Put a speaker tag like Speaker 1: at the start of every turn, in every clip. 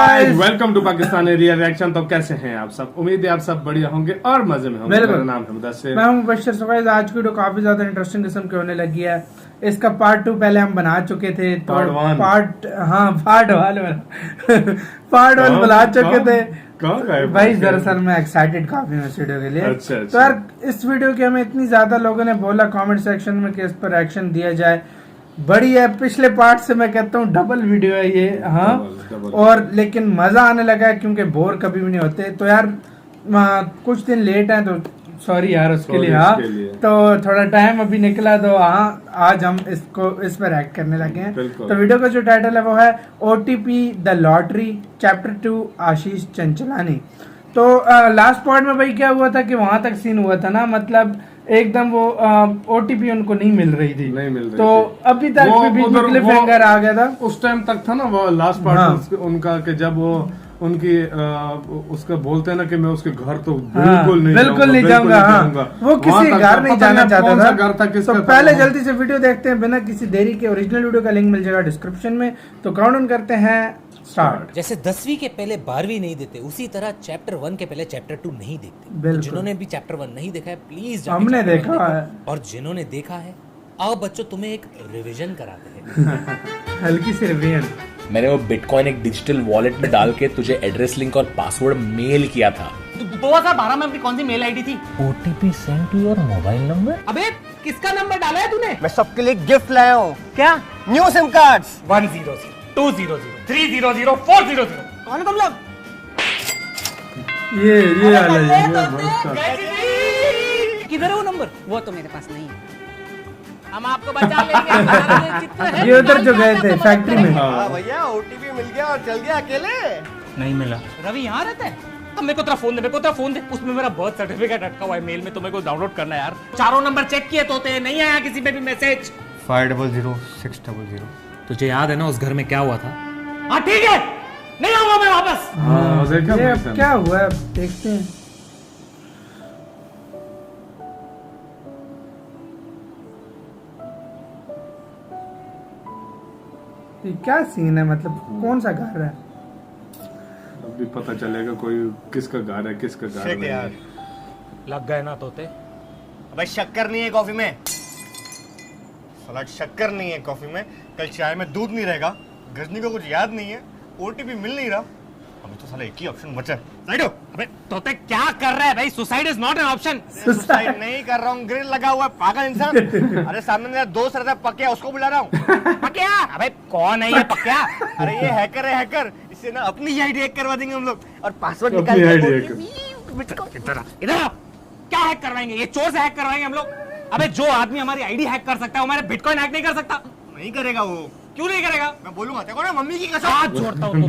Speaker 1: Guys, welcome to Pakistani reaction. तो कैसे हैं आप सब? उम्मीद है आप सब बढ़िया होंगे और मजे में होंगे। मेरा नाम है मुदस्सिर, मैं हूं मुबश्शिर। सो गाइस, आज की वीडियो काफी ज्यादा इंटरेस्टिंग किस्म की होने लगी है। इसका पार्ट 2 पहले हम बना चुके थे, तो पार्ट 1 बना चुके थे भाई। दरअसल मैं एक्साइटेड काफी हूँ इस वीडियो के लिए। अच्छा। तो यार इस वीडियो के हमें इतनी ज्यादा लोगों ने बोला कमेंट सेक्शन में कि इस पर एक्शन दिया जाए। बड़ी है, पिछले पार्ट से मैं कहता हूँ डबल वीडियो है ये। हाँ, डबल। और लेकिन मजा आने लगा है क्योंकि बोर कभी भी नहीं होते। तो यार कुछ दिन लेट है तो सॉरी यार उसके लिए। हाँ, तो थोड़ा टाइम अभी निकला तो हाँ, आज हम इस पर एक्ट करने लगे हैं। तो वीडियो का जो टाइटल है वो है OTP द लॉटरी चैप्टर 2 आशीष चंचलानी। तो लास्ट पार्ट में भाई क्या हुआ था कि वहां तक सीन हुआ था ना, मतलब एकदम वो OTP उनको नहीं मिल रही थी। तो अभी तक क्लिफहैंगर आ गया था। उस टाइम तक था ना वो लास्ट पार्ट उनका कि जब वो उनकी उसका बोलते हैं ना कि मैं उसके घर तो बिल्कुल नहीं जाऊंगा। वो किसी घर नहीं जाना चाहता था। घर था किसका? तो पहले जल्दी से वीडियो देखते हैं बिना किसी देरी के। ओरिजिनल वीडियो का लिंक मिल जाएगा डिस्क्रिप्शन में। तो काउंटडाउन करते हैं स्टार्ट।
Speaker 2: जैसे 10वीं के पहले 12वीं नहीं देते, उसी तरह चैप्टर 1 के पपहले चैप्टर 2 नहीं देखते। तो जिन्होंने भी चैप्टर 1 नहीं देखा है प्लीज
Speaker 1: हमने देखा है,
Speaker 2: और जिन्होंने देखा है आओ बच्चों तुम्हें एक रिवीजन कराते हैं।
Speaker 1: हल्की सी रिवीजन।
Speaker 3: मैंने वो बिटकॉइन एक डिजिटल वॉलेट में डाल के तुझे एड्रेस लिंक और पासवर्ड मेल किया था।
Speaker 2: 2012 में अपनी कौन सी मेल आईडी थी?
Speaker 3: OTP send to your mobile number.
Speaker 2: अबे किसका नंबर डाला है तूने?
Speaker 4: मैं सबके लिए गिफ्ट लाया हूँ। क्या? New SIM cards.
Speaker 2: 100 200 300 400। कौन है तुम लोग?
Speaker 1: ये
Speaker 2: किधर है वो नंबर? वो तो मेरे पास नहीं है, हम आपको बचा लेंगे।
Speaker 1: ये उधर जो गए थे फैक्ट्री में।
Speaker 4: हाँ भैया, OTP मिल गया और चल गया अकेले।
Speaker 2: नहीं मिला। रवि यहाँ रहता है? अब मेरे को तेरा फोन दे, उसमें मेरा बर्थ सर्टिफिकेट अटका हुआ है मेल में, तो मेरे को डाउनलोड करना है यार। चारों नंबर चेक किए तो नहीं आया किसी पे भी मैसेज।
Speaker 4: 500 600।
Speaker 2: तुझे याद है ना उस घर में क्या हुआ था? हाँ ठीक है, नहीं आऊंगा मैं वापस।
Speaker 1: हाँ, क्या हुआ है देखते हैं। ये क्या सीन है, मतलब कौन सा घर है? अभी पता चलेगा कोई किसका घर है किसका घर नहीं है।
Speaker 2: लग गए ना तोते।
Speaker 4: अबे शक्कर नहीं है कॉफी में, साला शक्कर नहीं है कॉफी में। कल चाय में दूध नहीं रहेगा। गजनी को कुछ याद नहीं है, OTP मिल नहीं रहा। अभी तो साला एक ही ऑप्शन बचा है। साइड हो।
Speaker 2: अबे तोते क्या कर रहा है भाई? Suicide is not an option.
Speaker 4: Suicide नहीं कर रहा हूँ, ग्रिल लगा हुआ है पागल इंसान। अरे सामने मेरा दोस्त रहता है पक्या, उसको बुला रहा हूँ।
Speaker 2: पक्या? अबे कौन है ये पक्या?
Speaker 4: अरे ये हैकर है, हैकर। इससे ना अपनी ही आईडी हैक करवा देंगे हम लोग और पासवर्ड निकाल
Speaker 2: इधर क्या हैक करवाएंगे? ये चोर से हैक करवाएंगे हम लोग? अबे जो आदमी हमारी आईडी हैक कर सकता है वो हमारे बिटकॉइन हैक नहीं कर सकता।
Speaker 4: नहीं करेगा वो।
Speaker 2: क्यों नहीं करेगा?
Speaker 4: मैं बोलूंगा देखो ना, मम्मी की कसम।
Speaker 2: हाथ जोड़ता हूँ,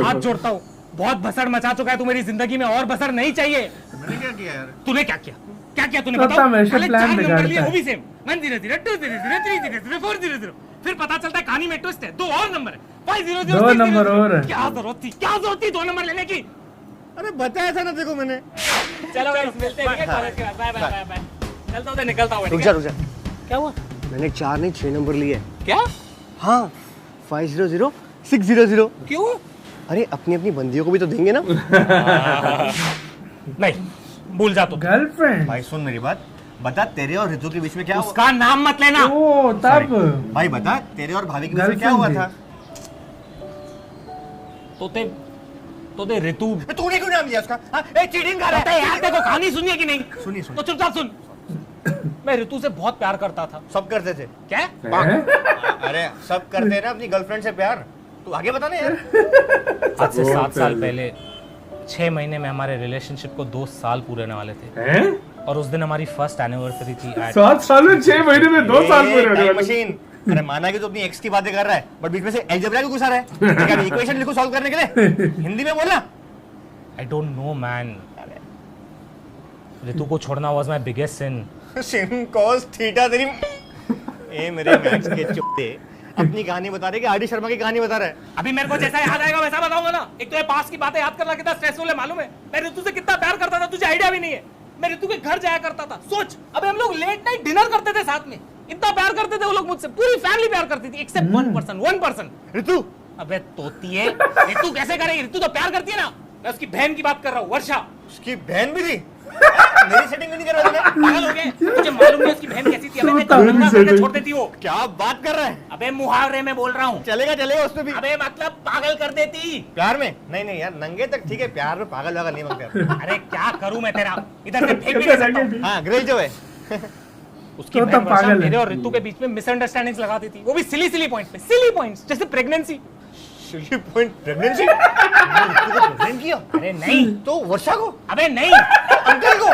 Speaker 2: हाथ जोड़ता हूँ। बहुत बसर मचा चुका है तू मेरी जिंदगी में, और बसर नहीं चाहिए।
Speaker 4: मैंने क्या किया यार?
Speaker 2: तूने क्या किया? क्या किया तूने बताओ?
Speaker 1: प्लान बिगाड़ता है।
Speaker 2: वो भी सेम 100 200 300 400। फिर पता चलता है कहानी में ट्विस्ट है, दो और नंबर है 500
Speaker 1: दो नंबर और है।
Speaker 2: क्या जरूरत थी 2 नंबर लेने की?
Speaker 4: अरे बताया था ना देखो मैंने।
Speaker 2: चलो गाइस मिलते हैं कॉलेज के बाद। Bye bye bye. चलता हूं, निकलता हूं।
Speaker 4: रुक जा।
Speaker 2: क्या हुआ?
Speaker 4: मैंने 4 नहीं 6 नंबर लिए।
Speaker 2: क्या?
Speaker 4: हाँ, 500 600।
Speaker 2: क्यों?
Speaker 4: अरे अपनी अपनी बंदियों को भी तो देंगे ना।
Speaker 2: नहीं, भूल जा तू।
Speaker 1: गर्लफ्रेंड।
Speaker 4: भाई सुन मेरी बात, बता तेरे और ऋतु के बीच में क्या
Speaker 2: उसका नाम मत लेना।
Speaker 1: ओ तब
Speaker 4: भाई बता तेरे और भाभी के बीच में क्या हुआ था?
Speaker 2: तोते ऋतु।
Speaker 4: तूने क्यों नाम लिया उसका? चीटिंग कर रहा है
Speaker 2: यार। देखो कहानी सुनिए कि नहीं?
Speaker 4: सुनिए।
Speaker 2: तो चुपचाप सुन। मैं ऋतु से बहुत प्यार करता था।
Speaker 4: सब करते थे
Speaker 2: क्या?
Speaker 4: अरे सब करते हैं ना अपनी गर्लफ्रेंड से प्यार। तू आगे बता ना यार।
Speaker 2: आज से 7 साल पहले 6 महीने में हमारे रिलेशनशिप को 2 साल पूरे होने वाले थे। और उस दिन हमारी फर्स्ट एनिवर्सरी थी।
Speaker 1: 7 साल में 6 महीने में 2 साल पूरे होने वाले।
Speaker 4: मशीन। अरे माना कि तू अपनी एक्स की बातें कर रहा है, बट बीच में से अलजेब्रा क्यों घुसा रहा है? क्या इक्वेशन लिखो सॉल्व करने के लिए? हिंदी में बोलना।
Speaker 2: I don't know man. Ritu को छोड़ना was my biggest sin.
Speaker 4: Sin cos theta तेरी। ए मेरे मैथ्स के चुप्पे अपनी कहानी बता रहे कि आर डी शर्मा की कहानी बता रहा है।
Speaker 2: अभी मेरे को जैसा याद आएगा वैसा बताऊंगा ना। एक तो ये पास की बातें याद करना कितना स्ट्रेसफुल है मालूम है? मैं ऋतु से कितना प्यार करता था तुझे आइडिया भी नहीं है। मैं ऋतु के घर जाया करता था। सोच, अबे हम लोग लेट नाइट डिनर करते थे साथ में। इतना प्यार करते थे वो लोग मुझसे, पूरी फैमिली प्यार करती थी एक्सेप्ट 1 पर्सन।
Speaker 4: ऋतु
Speaker 2: अबे तोतिए, रितु कैसे करेगी? रितु तो प्यार करती है ना। मैं उसकी बहन की बात कर रहा हूँ, वर्षा।
Speaker 4: उसकी बहन भी थी? मेरी सेटिंग नहीं कर रहा था?
Speaker 2: पागल हो गए? तुझे मालूम नहीं उसकी बहन कैसी थी? अबे मैं नंगा करके छोड़ देती वो।
Speaker 4: क्या बात कर रहा है?
Speaker 2: अबे मुहावरे में बोल रहा हूँ।
Speaker 4: चलेगा चलेगा उसमें भी।
Speaker 2: अबे मतलब पागल कर देती
Speaker 4: प्यार में? नहीं नहीं यार, नंगे तक ठीक है, प्यार में पागल वागल नहीं मांगते।
Speaker 2: अरे क्या करूं मैं तेरा, इधर से फेंक भी नहीं सकता हूं।
Speaker 4: हाँ ग्रिल जो है।
Speaker 2: उसकी बहन वर्षा मेरे और रितु के बीच में मिसअंडरस्टैंडिंग्स लगाती थी, वो भी सिली पॉइंट पे, सिली पॉइंट्स जैसे pregnancy.
Speaker 4: Silly point pregnancy? Pregnant किया?
Speaker 2: अरे नहीं
Speaker 4: तो वर्षा को?
Speaker 2: अबे नहीं
Speaker 4: अंकल को?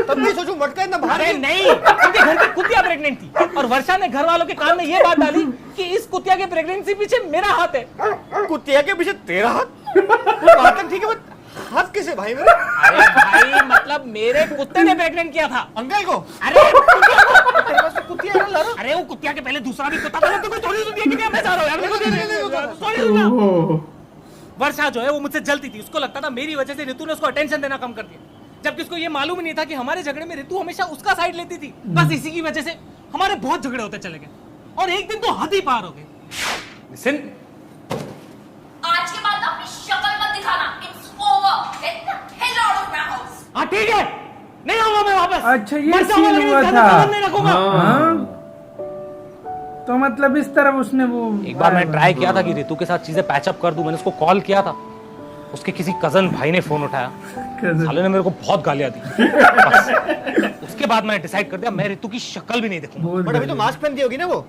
Speaker 4: तब नहीं सोचूं मटका इतना बाहर।
Speaker 2: अरे नहीं, उनके घर की कुतिया प्रेग्नेंट थी और वर्षा ने घर वालों के कान में ये बात डाली कि इस कुतिया के प्रेगनेंसी पीछे मेरा हाथ है।
Speaker 4: कुतिया के पीछे तेरा हाथ? बात ठीक है, हाथ किसे भाई मेरे?
Speaker 2: अरे भाई मतलब मेरे कुत्ते ने प्रेग्नेंट किया था
Speaker 4: अंकल को?
Speaker 2: अरे कुतिया को।
Speaker 4: तेरे पास तो कुतिया है ना?
Speaker 2: अरे वो कुतिया के पहले दूसरा भी कुत्ता था। तुम्हें थोड़ी सुनिए कि मैं जा रहा हूं यार, मेरे को सॉरी सुनना। वर्षा जो है वो मुझसे जलती थी, उसको लगता था मेरी वजह से रितु ने उसको अटेंशन देना कम कर दिया, जबकि उसको ये मालूम ही नहीं था कि हमारे झगड़े में रितु हमेशा उसका साइड लेती थी। बस इसी की वजह से हमारे बहुत झगड़े होते चले गए और एक दिन तो हद ही पार हो गई।
Speaker 3: लिसन,
Speaker 5: आज के बाद अपनी शक्ल मत दिखाना। It's over. Get the hell out of my house.
Speaker 2: हाँ ठीक है, नहीं आऊंगा मैं वापस।
Speaker 1: अच्छा ये
Speaker 2: मरता
Speaker 1: सीन
Speaker 2: लेकिन
Speaker 1: हुआ
Speaker 2: इसका
Speaker 1: था।
Speaker 2: कदम नहीं रखूंगा।
Speaker 1: हाँ। तो मतलब इस तरह उसने वो
Speaker 2: एक बार मैं ट्राई किया था कि रितु के साथ चीजें पैचअप कर दूं, मैंने उसको कॉल किया था, उसके किसी कजन भाई ने फोन उठाया, साले ने मेरे को बहुत गालियां दी। बस उसके बाद मैंने डिसाइड कर दिया मैं रितु की शक्ल भी नहीं देखूंगा।
Speaker 4: बट अभी तो मास्क पहनती होगी ना वो?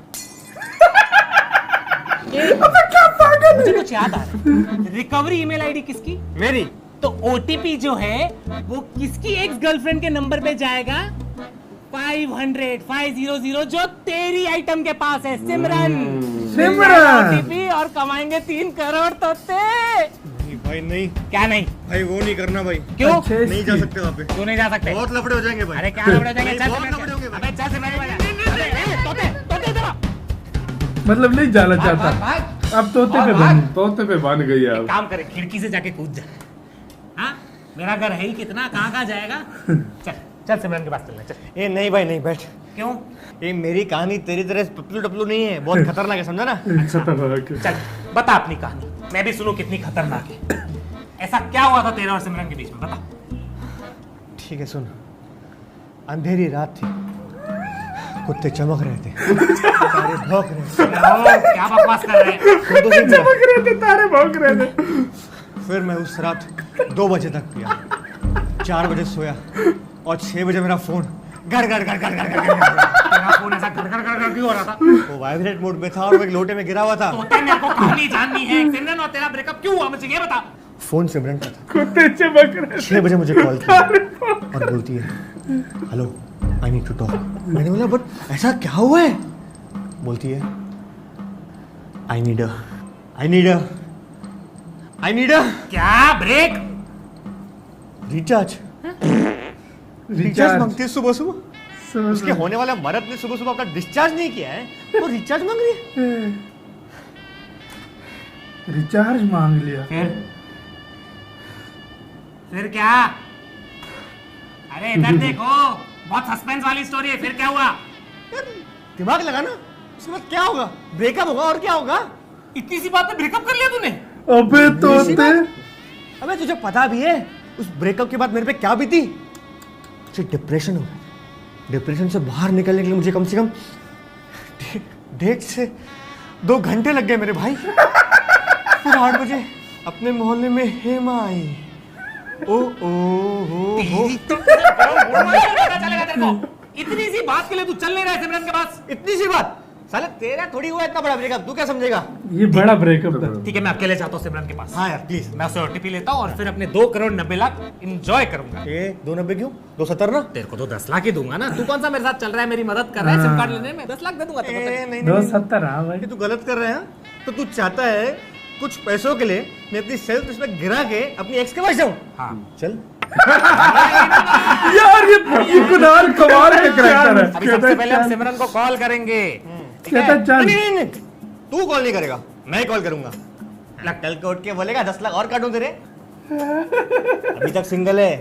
Speaker 2: मुझे कुछ याद आ रहा। रिकवरी ईमेल आईडी किसकी?
Speaker 4: मेरी।
Speaker 2: तो ओटीपी जो है वो किसकी एक्स गर्लफ्रेंड के नंबर पे जाएगा? 500 जो तेरी आइटम के पास है, सिमरन। ओटीपी और कमाएंगे 3 करोड़ तोते।
Speaker 4: नहीं भाई नहीं।
Speaker 2: क्या नहीं?
Speaker 4: भाई वो नहीं करना भाई।
Speaker 2: क्यों?
Speaker 4: नहीं जा सकते वहाँ पे।
Speaker 2: क्यों नहीं जा सकते?
Speaker 4: बहुत लफड़े हो जाएंगे भाई।
Speaker 2: अरे क्या लफड़े हो जाएंगे?
Speaker 4: नहीं, बहुत लफड़े होंगे भाई।
Speaker 2: अबे चल सिमरन के पास। अबे ए, तोते इधर आ।
Speaker 1: मतलब नहीं जाना चाहता,
Speaker 2: भाग।
Speaker 1: अब तोते
Speaker 2: और
Speaker 1: पे
Speaker 2: भाग।
Speaker 1: बन।
Speaker 6: तोते पे बन गई है अब।
Speaker 2: काम करे, खिड़की से जाके कूद जा। हाँ मेरा घर है ही कितना, कहाँ जाएगा? चल चल सिमरन के पास चलना, चल।
Speaker 4: ए नहीं भाई नहीं, बैठ।
Speaker 2: क्यों?
Speaker 4: ये मेरी कहानी तेरी तरह पतलू टपलू नहीं है, बहुत खतरनाक है, समझा ना?
Speaker 6: खतरनाक है।
Speaker 2: चल बता अपनी कहानी, मैं भी सुनूं कितनी खतरनाक है। ऐसा क्या हुआ था तेरा और सिमरन के बीच में, बता।
Speaker 4: ठीक है सुन, अंधेरी रात थी, कुत्ते चमक रहे थे, तारे भौंक रहे थे।
Speaker 2: क्या बकवास कर रहे हैं?
Speaker 1: चमक रहे थे, तारे भौंक रहे थे।
Speaker 4: फिर मैं उस रात 2 बजे तक पिया, 4 बजे सोया और 6 बजे मेरा फोन गड़ गड़ गड़ गड़ गड़ गड़ गड़।
Speaker 2: तेरा फोन ऐसा गड़ गड़ गड़ गड़ क्यों हो रहा था?
Speaker 4: वो वाइब्रेट मोड में था और वो एक लोटे में गिरा हुआ था।
Speaker 2: तोते मेरे को कहानी जाननी है, सिमरन और तेरा ब्रेकअप क्यों हुआ, मुझे ये बता।
Speaker 4: फोन सिमरन का था।
Speaker 1: कुत्ते चमक रहे
Speaker 4: 6 बजे मुझे कॉल किया और बोलती है, hello I need to talk. मैंने बोला बट ऐसा क्या हुआ है? बोलती है, आई नीड अ
Speaker 2: क्या ब्रेक?
Speaker 4: रिचार्ज मांगती है सुबह सुबह। उसके होने वाला मर्द ने सुबह सुबह अपना डिस्चार्ज नहीं किया है, वो रिचार्ज मांग रही है।
Speaker 1: रिचार्ज मांग लिया।
Speaker 2: फिर क्या? अरे इधर देखो, बहुत सस्पेंस वाली स्टोरी है। फिर क्या हुआ?
Speaker 4: दिमाग लगाना, उसके बाद क्या होगा? ब्रेकअप होगा और क्या होगा?
Speaker 2: इतनी सी बात पे ब्रेकअप कर लिया तूने?
Speaker 1: अबे तोते,
Speaker 4: अबे तुझे पता भी है उस ब्रेकअप के बाद मेरे पे क्या बीती? मुझे डिप्रेशन हो गया। डिप्रेशन से बाहर निकलने के लिए मुझे कम से कम 1.5 से 2 घंटे लग गए मेरे भाई। फिर 8 बजे अपने मोहल्ले में हेमा आई। ओ हो
Speaker 2: चलेगा तेरे को? इतनी सी बात के लिए तू चल नहीं रहा है सिमरन के पास?
Speaker 4: इतनी सी बात? साले तेरा थोड़ी हुआ इतना बड़ा ब्रेकअप, तू क्या समझेगा?
Speaker 1: ये बड़ा ब्रेकअप था।
Speaker 2: ठीक है मैं अकेले जाता हूँ सिमरन के पास।
Speaker 4: हाँ यार प्लीज।
Speaker 2: मैं उसे ओटीपी लेता हूँ और फिर अपने 2 करोड़ 90 लाख एंजॉय करूंगा।
Speaker 4: 290 क्यों? 270 ना?
Speaker 2: तेरे को तो 10 लाख ही दूंगा ना। तू कौन सा मेरे साथ चल रहा है, मेरी मदद कर रहा है सिम कार्ड लेने में? 10 लाख दे दूंगा तेरे को।
Speaker 4: नहीं
Speaker 1: 270। हाँ भाई,
Speaker 4: तू गलत कर रहे हैं। तो तू चाहता है कुछ पैसों के लिए मैं अपनी सेल्फ रिस्पेक्ट गिरा के अपनी एक्स के पास जाऊं?
Speaker 2: हाँ
Speaker 4: चल।
Speaker 1: यार ये कुनाल कमाल का कैरेक्टर है।
Speaker 2: अभी सबसे पहले हम सिमरन को कॉल करेंगे।
Speaker 1: कहता चल।
Speaker 4: नहीं, तू कॉल नहीं करेगा, मैं कॉल करूंगा। कल को उठ के बोलेगा 10 लाख और काटूं तेरे। अभी तक सिंगल है।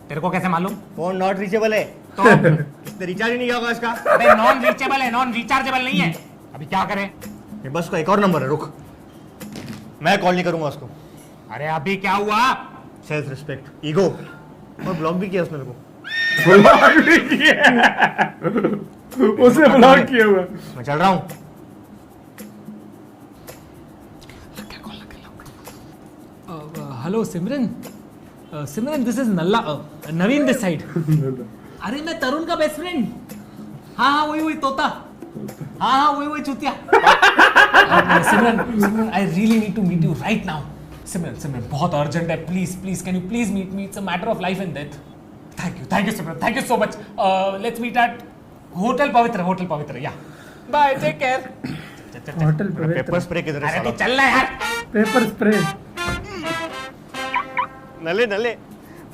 Speaker 2: तेरे को कैसे मालूम?
Speaker 4: फोन नॉट रीचेबल है।
Speaker 2: तो
Speaker 4: इसने रिचार्ज ही नहीं किया होगा इसका।
Speaker 2: अबे नॉन रीचेबल है, नॉन रिचार्जेबल नहीं है। अभी क्या करें?
Speaker 4: मेरे बस का एक और नंबर है, रुक। मैं कॉल नहीं करूंगा उसको।
Speaker 2: अरे अभी क्या हुआ?
Speaker 4: सेल्फ रिस्पेक्ट, ईगो, और ब्लॉक भी किया उसने मेरे को।
Speaker 6: ब्लॉक भी किया, उसे ब्लॉक किया हुआ।
Speaker 4: मैं चल रहा हूँ।
Speaker 2: Hello Simran, Simran this is Nalla, Naveen this side. अरे मैं तरुण का बेस्ट फ्रेंड। हाँ वही तोता। हाँ वही चूतिया। Simran I really need to meet you right now. Simran बहुत अर्जेंट है, please can you please meet me? It's a matter of life and death. Thank you Simran, thank you so much. Let's meet at hotel Pavitra. Yeah bye, take care.
Speaker 1: Hotel
Speaker 4: pepper spray किधर है?
Speaker 2: अरे तू चल रहा है यार।
Speaker 1: Pepper spray.
Speaker 4: नले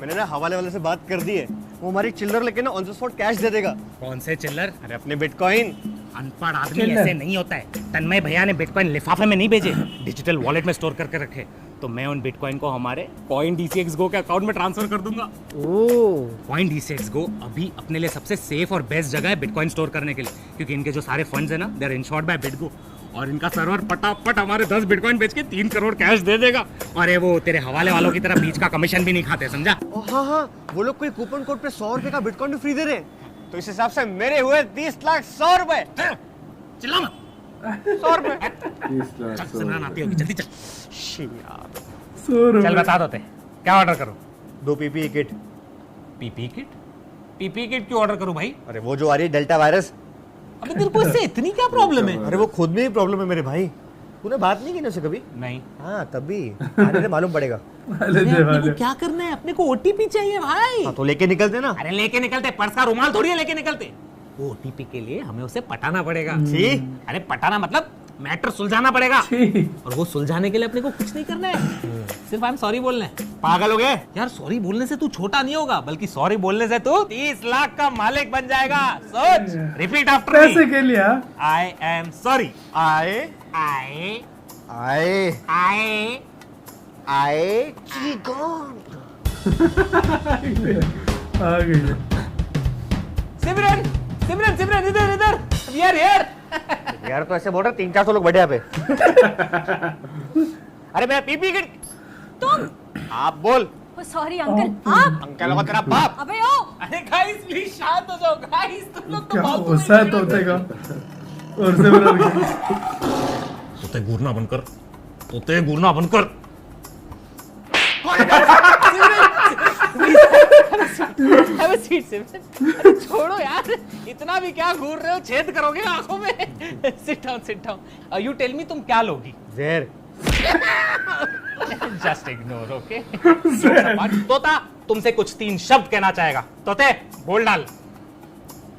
Speaker 4: मैंने ना हवाले वाले से बात कर दी है, वो हमारी चिल्लर लेके ना ऑन द स्पॉट कैश दे देगा।
Speaker 2: कौन से चिल्लर?
Speaker 4: अरे अपने बिटकॉइन।
Speaker 2: अनपढ़ आदमी ऐसे नहीं होता है। तन्मय भैया ने बिटकॉइन लिफाफे में नहीं भेजे, डिजिटल वॉलेट में स्टोर करके रखे। तो मैं उन बिटकॉइन को हमारे कॉइन DCX Go के अकाउंट में ट्रांसफर कर दूंगा। कॉइन DCX Go अभी अपने लिए सबसे सेफ और बेस्ट जगह है बिटकॉइन स्टोर करने के लिए, क्योंकि इनके जो सारे फंड्स है ना, they are insured by BitGo. और इनका सर्वर पटापट हमारे 10 बिटकॉइन बेच के 3 करोड़ कैश दे देगा। और ये वो तेरे हवाले वालों की तरह बीच का कमीशन भी नहीं खाते, समझा?
Speaker 4: हाँ, वो लोग कोई कूपन कोड पे 100 रुपए का बिटकॉइन भी फ्री दे रहे हैं। तो इस हिसाब से मेरे हुए 30 लाख 100 रुपए।
Speaker 2: चिल्ला मत।
Speaker 4: 100 रुपए।
Speaker 2: चल सिमरन आती होगी, जल्दी चल।
Speaker 1: चल
Speaker 2: बता दो क्या ऑर्डर करूं?
Speaker 4: 2 PPE किट।
Speaker 2: पीपी किट क्यों ऑर्डर करूं भाई?
Speaker 4: अरे वो जो आ रही है डेल्टा वायरस।
Speaker 2: अबे तेरे को इससे इतनी क्या प्रॉब्लम है?
Speaker 4: अरे वो खुद में ही प्रॉब्लम है मेरे भाई। तूने बात नहीं की ना उससे कभी?
Speaker 2: नहीं।
Speaker 4: हाँ तभी आने से मालूम पड़ेगा।
Speaker 2: अपने को क्या करना है? अपने को OTP चाहिए भाई।
Speaker 4: हाँ तो लेके निकलते ना।
Speaker 2: अरे लेके निकलते, पर्स का रुमाल थोड़ी है लेके निकलते। OTP के लिए हमें उसे पटाना पड़ेगा। अरे पटाना मतलब मैटर सुलझाना पड़ेगा। और वो सुलझाने के लिए अपने को कुछ नहीं करना है, सिर्फ आई एम सॉरी बोलना है।
Speaker 4: पागल हो गए
Speaker 2: यार? सॉरी बोलने से तू छोटा नहीं होगा, बल्कि सॉरी बोलने से तू 30 लाख का मालिक बन जाएगा। सोच, रिपीट आफ्टर मी।
Speaker 1: पैसे के लिए
Speaker 2: आई एम सॉरी।
Speaker 4: आए
Speaker 1: आ गई।
Speaker 2: सिमरन इधर वी आर हियर।
Speaker 4: यार तो ऐसे बोल रहे 300-400 लोग बैठे यहाँ पे। अरे मैं पीपी किट।
Speaker 5: तुम?
Speaker 4: आप बोल।
Speaker 5: Sorry uncle. आप?
Speaker 4: अंकल होगा तेरा बाप।
Speaker 5: अबे ओ।
Speaker 2: अरे गाइस प्लीज शांत हो जाओ गाइस, तुम लोग तो
Speaker 1: क्या
Speaker 2: फालतू
Speaker 1: गुस्सा है तोते का। और सिमरन
Speaker 2: तोते घूरना बंद कर। अबे सीट से छोड़ो यार, इतना भी क्या घूर रहे हो, छेद करोगे आंखों में। Sit down. You tell me तुम क्या लोगी?
Speaker 4: जहर।
Speaker 2: Just ignore, okay? तोता तुमसे कुछ 3 शब्द कहना चाहेगा। तोते बोल डाल।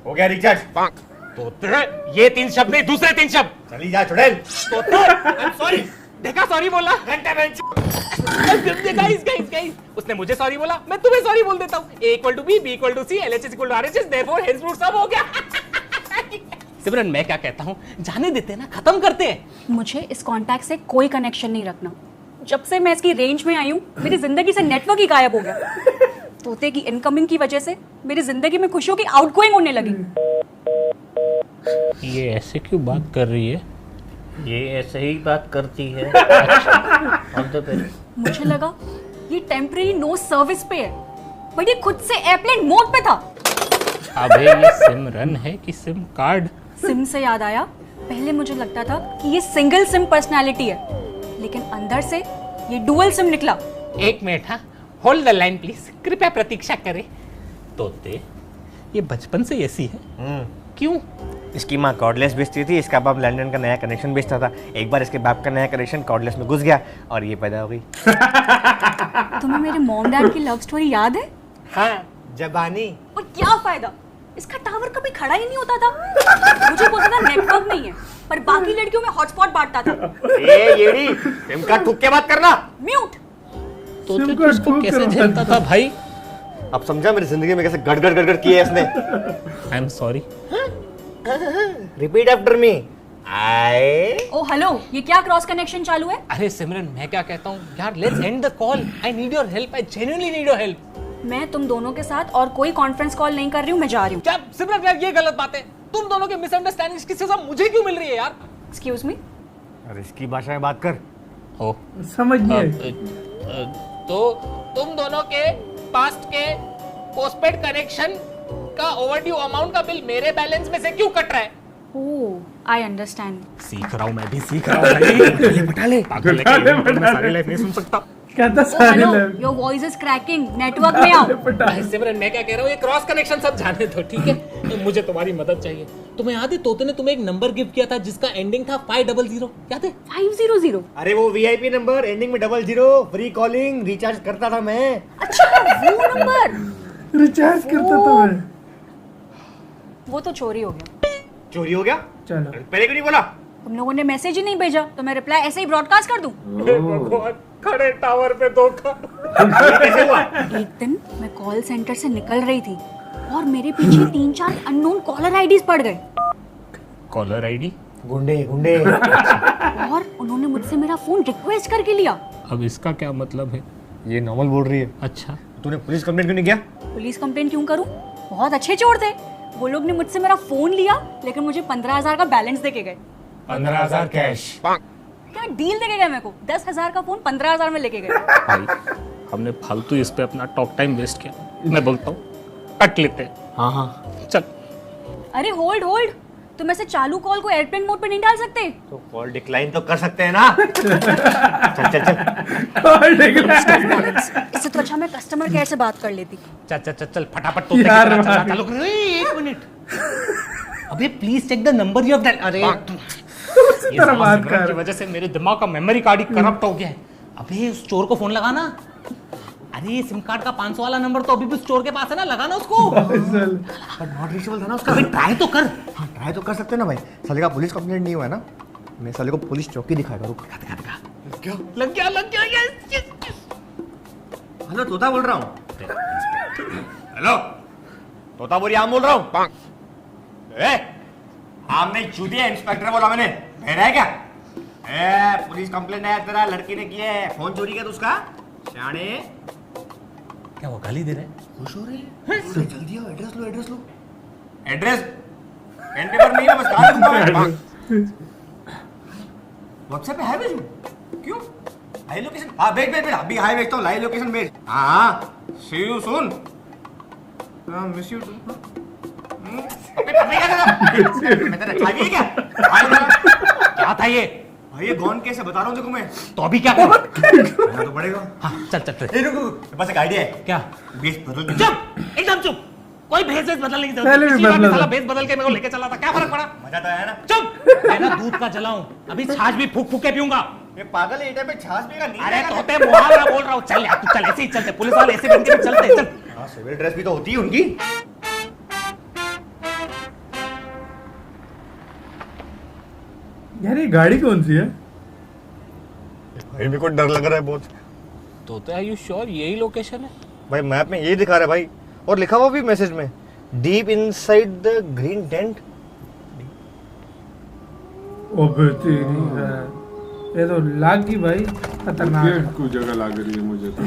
Speaker 4: हो गया रिचार्ज।
Speaker 2: तोते ये 3 शब्द नहीं, दूसरे 3 शब्द।
Speaker 4: चली जा चुड़ैल।
Speaker 2: तोते आई एम सॉरी। देखा सॉरी बोला? घंटा बेंच। गाइस उसने मुझे सॉरी बोला, मैं तुम्हें सॉरी बोल देता हूँ। A = B, B = C, LHS = RHS, therefore henceforth सब हो गया। सिमरन मैं क्या कहता हूँ, जाने देते ना, खत्म करते हैं।
Speaker 5: मुझे इस कांटेक्ट से कोई कनेक्शन नहीं रखना। जब से मैं इसकी रेंज में आई हूँ, मेरी जिंदगी से नेटवर्क ही गायब हो गया। तोते की इनकमिंग की वजह से मेरी जिंदगी में खुशियों की आउटगोइंग होने लगी।
Speaker 2: ये ऐसे क्यों बात कर रही है?
Speaker 4: ये ऐसे ही बात करती है।
Speaker 5: मुझे लगा ये टेम्परेरी नो सर्विस पे है, बट ये खुद से एयरप्लेन मोड पे था।
Speaker 2: अबे ये सिमरन है कि सिम कार्ड?
Speaker 5: सिम से याद आया, पहले मुझे लगता था कि ये सिंगल सिम पर्सनालिटी है, लेकिन अंदर से ये डुअल सिम निकला।
Speaker 2: एक मिनट, हाँ होल्ड द लाइन प्लीज, कृपया प्रतीक्षा करें। तोते ये बचपन से ऐसी है? क्यों?
Speaker 4: इसकी माँ कॉर्डलेस बेचती थी, इसका बाप लंदन का नया कनेक्शन बेचता था। एक बार इसके बाप का नया कनेक्शन कॉर्डलेस में घुस गया और ये पैदा हो गई।
Speaker 5: तुम्हें मेरे मॉम डैड की लव स्टोरी याद है?
Speaker 4: हाँ, जबानी।
Speaker 5: और क्या फायदा, इसका टावर कभी खड़ा ही नहीं होता था। मुझे बोलता था नेटवर्क नहीं है, पर बाकी लड़कियों में हॉटस्पॉट बांटता था।
Speaker 4: ए येड़ी, सिम कार्ड थूक के बात करना।
Speaker 5: म्यूट।
Speaker 2: तोते किसको कैसे झेलता था भाई?
Speaker 4: अब समझा मेरी जिंदगी में कैसे गड़गड़ किया है इसने।
Speaker 2: I am sorry.
Speaker 4: Repeat after me.
Speaker 5: Oh hello, ये क्या क्रॉस कनेक्शन चालू है?
Speaker 2: अरे सिमरन मैं क्या कहता हूँ यार, let's end the call. I need your help, I genuinely need your help.
Speaker 5: मैं तुम दोनों के साथ और कोई कॉन्फ्रेंस कॉल नहीं कर रही हूँ, मैं जा रही हूँ।
Speaker 2: क्या सिमरन यार, ये गलत बात है। तुम दोनों के मिसअंडरस्टैंडिंग्स की सजा मुझे क्यों मिल रही है यार?
Speaker 5: Excuse me.
Speaker 4: अरे इसकी भाषा में बात कर।
Speaker 2: हो
Speaker 1: समझिए।
Speaker 2: तो तुम दोनों के पास्ट के पोस्टपेड कनेक्शन का ओवरड्यू अमाउंट का बिल मेरे बैलेंस में से क्यों कट रहा है?
Speaker 5: ओह आई अंडरस्टैंड।
Speaker 2: सीख रहा हूँ, मैं भी सीख रहा हूँ। बता ले पागल है, मैं सारी लाइफ नहीं सुन सकता।
Speaker 1: कहता सारे
Speaker 5: हेलो,
Speaker 1: लोग
Speaker 5: your voice is cracking, network में आओ।
Speaker 2: सिमरन मैं क्या कह रहा हूँ, ये क्रॉस कनेक्शन सब जाने दो, ठीक है? मुझे तुम्हारी मदद चाहिए। तुम्हें याद है तोते ने तुम्हें एक नंबर गिफ्ट किया था जिसका एंडिंग था 500, याद है?
Speaker 5: 500।
Speaker 4: अरे वो वीआईपी नंबर एंडिंग में 00, फ्री कॉलिंग, रिचार्ज करता था मैं।
Speaker 5: अच्छा वो नंबर
Speaker 1: रिचार्ज करता था मैं।
Speaker 5: वो तो चोरी हो गया।
Speaker 4: चोरी हो गया?
Speaker 1: चलो
Speaker 4: पहले क्यों नहीं बोला?
Speaker 5: तुम लोगों ने मैसेज ही नहीं भेजा तो मैं रिप्लाई ऐसे ही ब्रॉडकास्ट कर दूं।
Speaker 2: भगवान, खड़े टावर पे धोखा।
Speaker 4: कैसे हुआ?
Speaker 5: एक दिन मैं कॉल सेंटर से निकल रही थी और मेरे पीछे 3-4 अननोन कॉलर आईडीज पड़ गए
Speaker 2: कॉलर आईडी?
Speaker 4: गुंडे गुंडे।
Speaker 5: और उन्होंने मुझसे मेरा फोन रिक्वेस्ट करके लिया।
Speaker 2: अब इसका क्या मतलब है?
Speaker 4: ये नॉर्मल बोल रही है।
Speaker 2: अच्छा,
Speaker 4: तूने पुलिस कंप्लेंट क्यों नहीं किया?
Speaker 5: पुलिस कंप्लेंट क्यों करूं? बहुत अच्छे चोर थे वो लोग। ने मुझसे मेरा फोन लिया लेकिन मुझे 15,000 का बैलेंस देके गए।
Speaker 4: 15,000 कैश।
Speaker 5: क्या डील देके गए मेरे को? 10,000 का फोन 15,000 में लेके गए।
Speaker 2: भाई हमने फालतू इस पे अपना टॉक टाइम वेस्ट किया। मैं बोलता हूँ कट लेते हैं।
Speaker 4: हाँ हाँ।
Speaker 2: चल।
Speaker 5: अरे होल्ड तुम ऐसे चालू कॉल को एयरप्लेन मोड पे नहीं डाल सकते?
Speaker 4: तो कॉल डिक्लाइन तो कर सकते हैं ना। चल चल चल।
Speaker 5: इससे तो अच्छा मैं कस्टमर केयर से बात कर लेती।
Speaker 2: चल चल चल चल फटाफट तो
Speaker 1: यार
Speaker 2: चालू कर। एक मिनट, अबे please check the number you have dial. अरे ये
Speaker 1: तरह बात
Speaker 2: सिमरन
Speaker 1: कर।
Speaker 2: की वजह से मेरे दिमाग का मेमोरी कार्ड ही करप्ट हो गया है। अबे उस चोर को फोन लगाना। अरे सिम कार्ड का 500 वाला नंबर तो अभी भी उस चोर के पास है ना, लगाना उसको।
Speaker 4: बट नॉट रीचेबल था ना उसका।
Speaker 2: अबे ट्राई तो कर।
Speaker 4: हाँ ट्राई तो कर सकते हैं ना भाई। साले का पुलिस कंप्लेंट नहीं हुआ है ना, मैं साले को पुलिस चौकी दिखाएगा। रुक क्या?
Speaker 2: लग गया यस।
Speaker 4: हेलो तोता बोल रहा हूँ। हेलो तोता बोली आम बोल रहा हूँ। आम नहीं चूतिया, इंस्पेक्टर बोला मैंने। बहरा है क्या? पुलिस कंप्लेंट है तेरा, लड़की ने किया है। फोन चोरी किया तो उसका शाने।
Speaker 2: क्या वो गाली दे रहे?
Speaker 4: खुश हो रही है? जल्दी आओ, एड्रेस लो एड्रेस लो। एड्रेस पेन पेपर नहीं है, बस कार्ड दूंगा। व्हाट्सएप पे है भेजूं? क्यों? High location. हाँ भेज अभी हाई भेजता हूँ। लाइव लोकेशन भेज। हाँ see you soon. Miss you too. अबे पता क्या कर? मैं तेरा छावी है क्या?
Speaker 2: क्या था ये?
Speaker 4: भाई ये गॉन केस है, बता रहा हूँ देखो मैं।
Speaker 2: तो अभी क्या करूं?
Speaker 4: करना तो पड़ेगा।
Speaker 2: हाँ चल चल चल।
Speaker 4: रुक बस एक आइडिया है।
Speaker 2: क्या?
Speaker 4: बेस बदल दे।
Speaker 2: चुप, एकदम चुप। कोई भेस बदलने की जरूरत
Speaker 1: पहले भी
Speaker 2: नहीं। पिछली बार
Speaker 1: बदला
Speaker 2: साला
Speaker 1: था।
Speaker 2: भेस बदल के मेरे को लेके चला था, क्या फर्क पड़ा?
Speaker 4: मजा तो आया ना।
Speaker 2: चुप। मैं ना दूध का जलाऊं, अभी छाछ भी फूक फूक के पीऊंगा।
Speaker 4: ये पागल है, ये टाइम पे छाछ पिएगा नहीं?
Speaker 2: अरे तोते मुहावरा बोल रहा हूँ। चल यार तू चल, ऐसे ही चलते, पुलिस वाले ऐसे बन के भी चलते। चल।
Speaker 4: हाँ सिविल ड्रेस भी तो होती है उनकी।
Speaker 1: यार ये गाड़ी कौन सी है?
Speaker 4: भाई मेरे को डर लग रहा है बहुत।
Speaker 2: तोते आर यू श्योर यही लोकेशन है?
Speaker 4: भाई मैप में यही दिखा रहा है भाई, और लिखा हुआ भी मैसेज में, deep inside the green tent.
Speaker 1: ओबे तेरी है, ये तो लाग गई भाई, खतरनाक
Speaker 6: ये
Speaker 1: है।
Speaker 6: कुछ जगह लग रही है मुझे तो।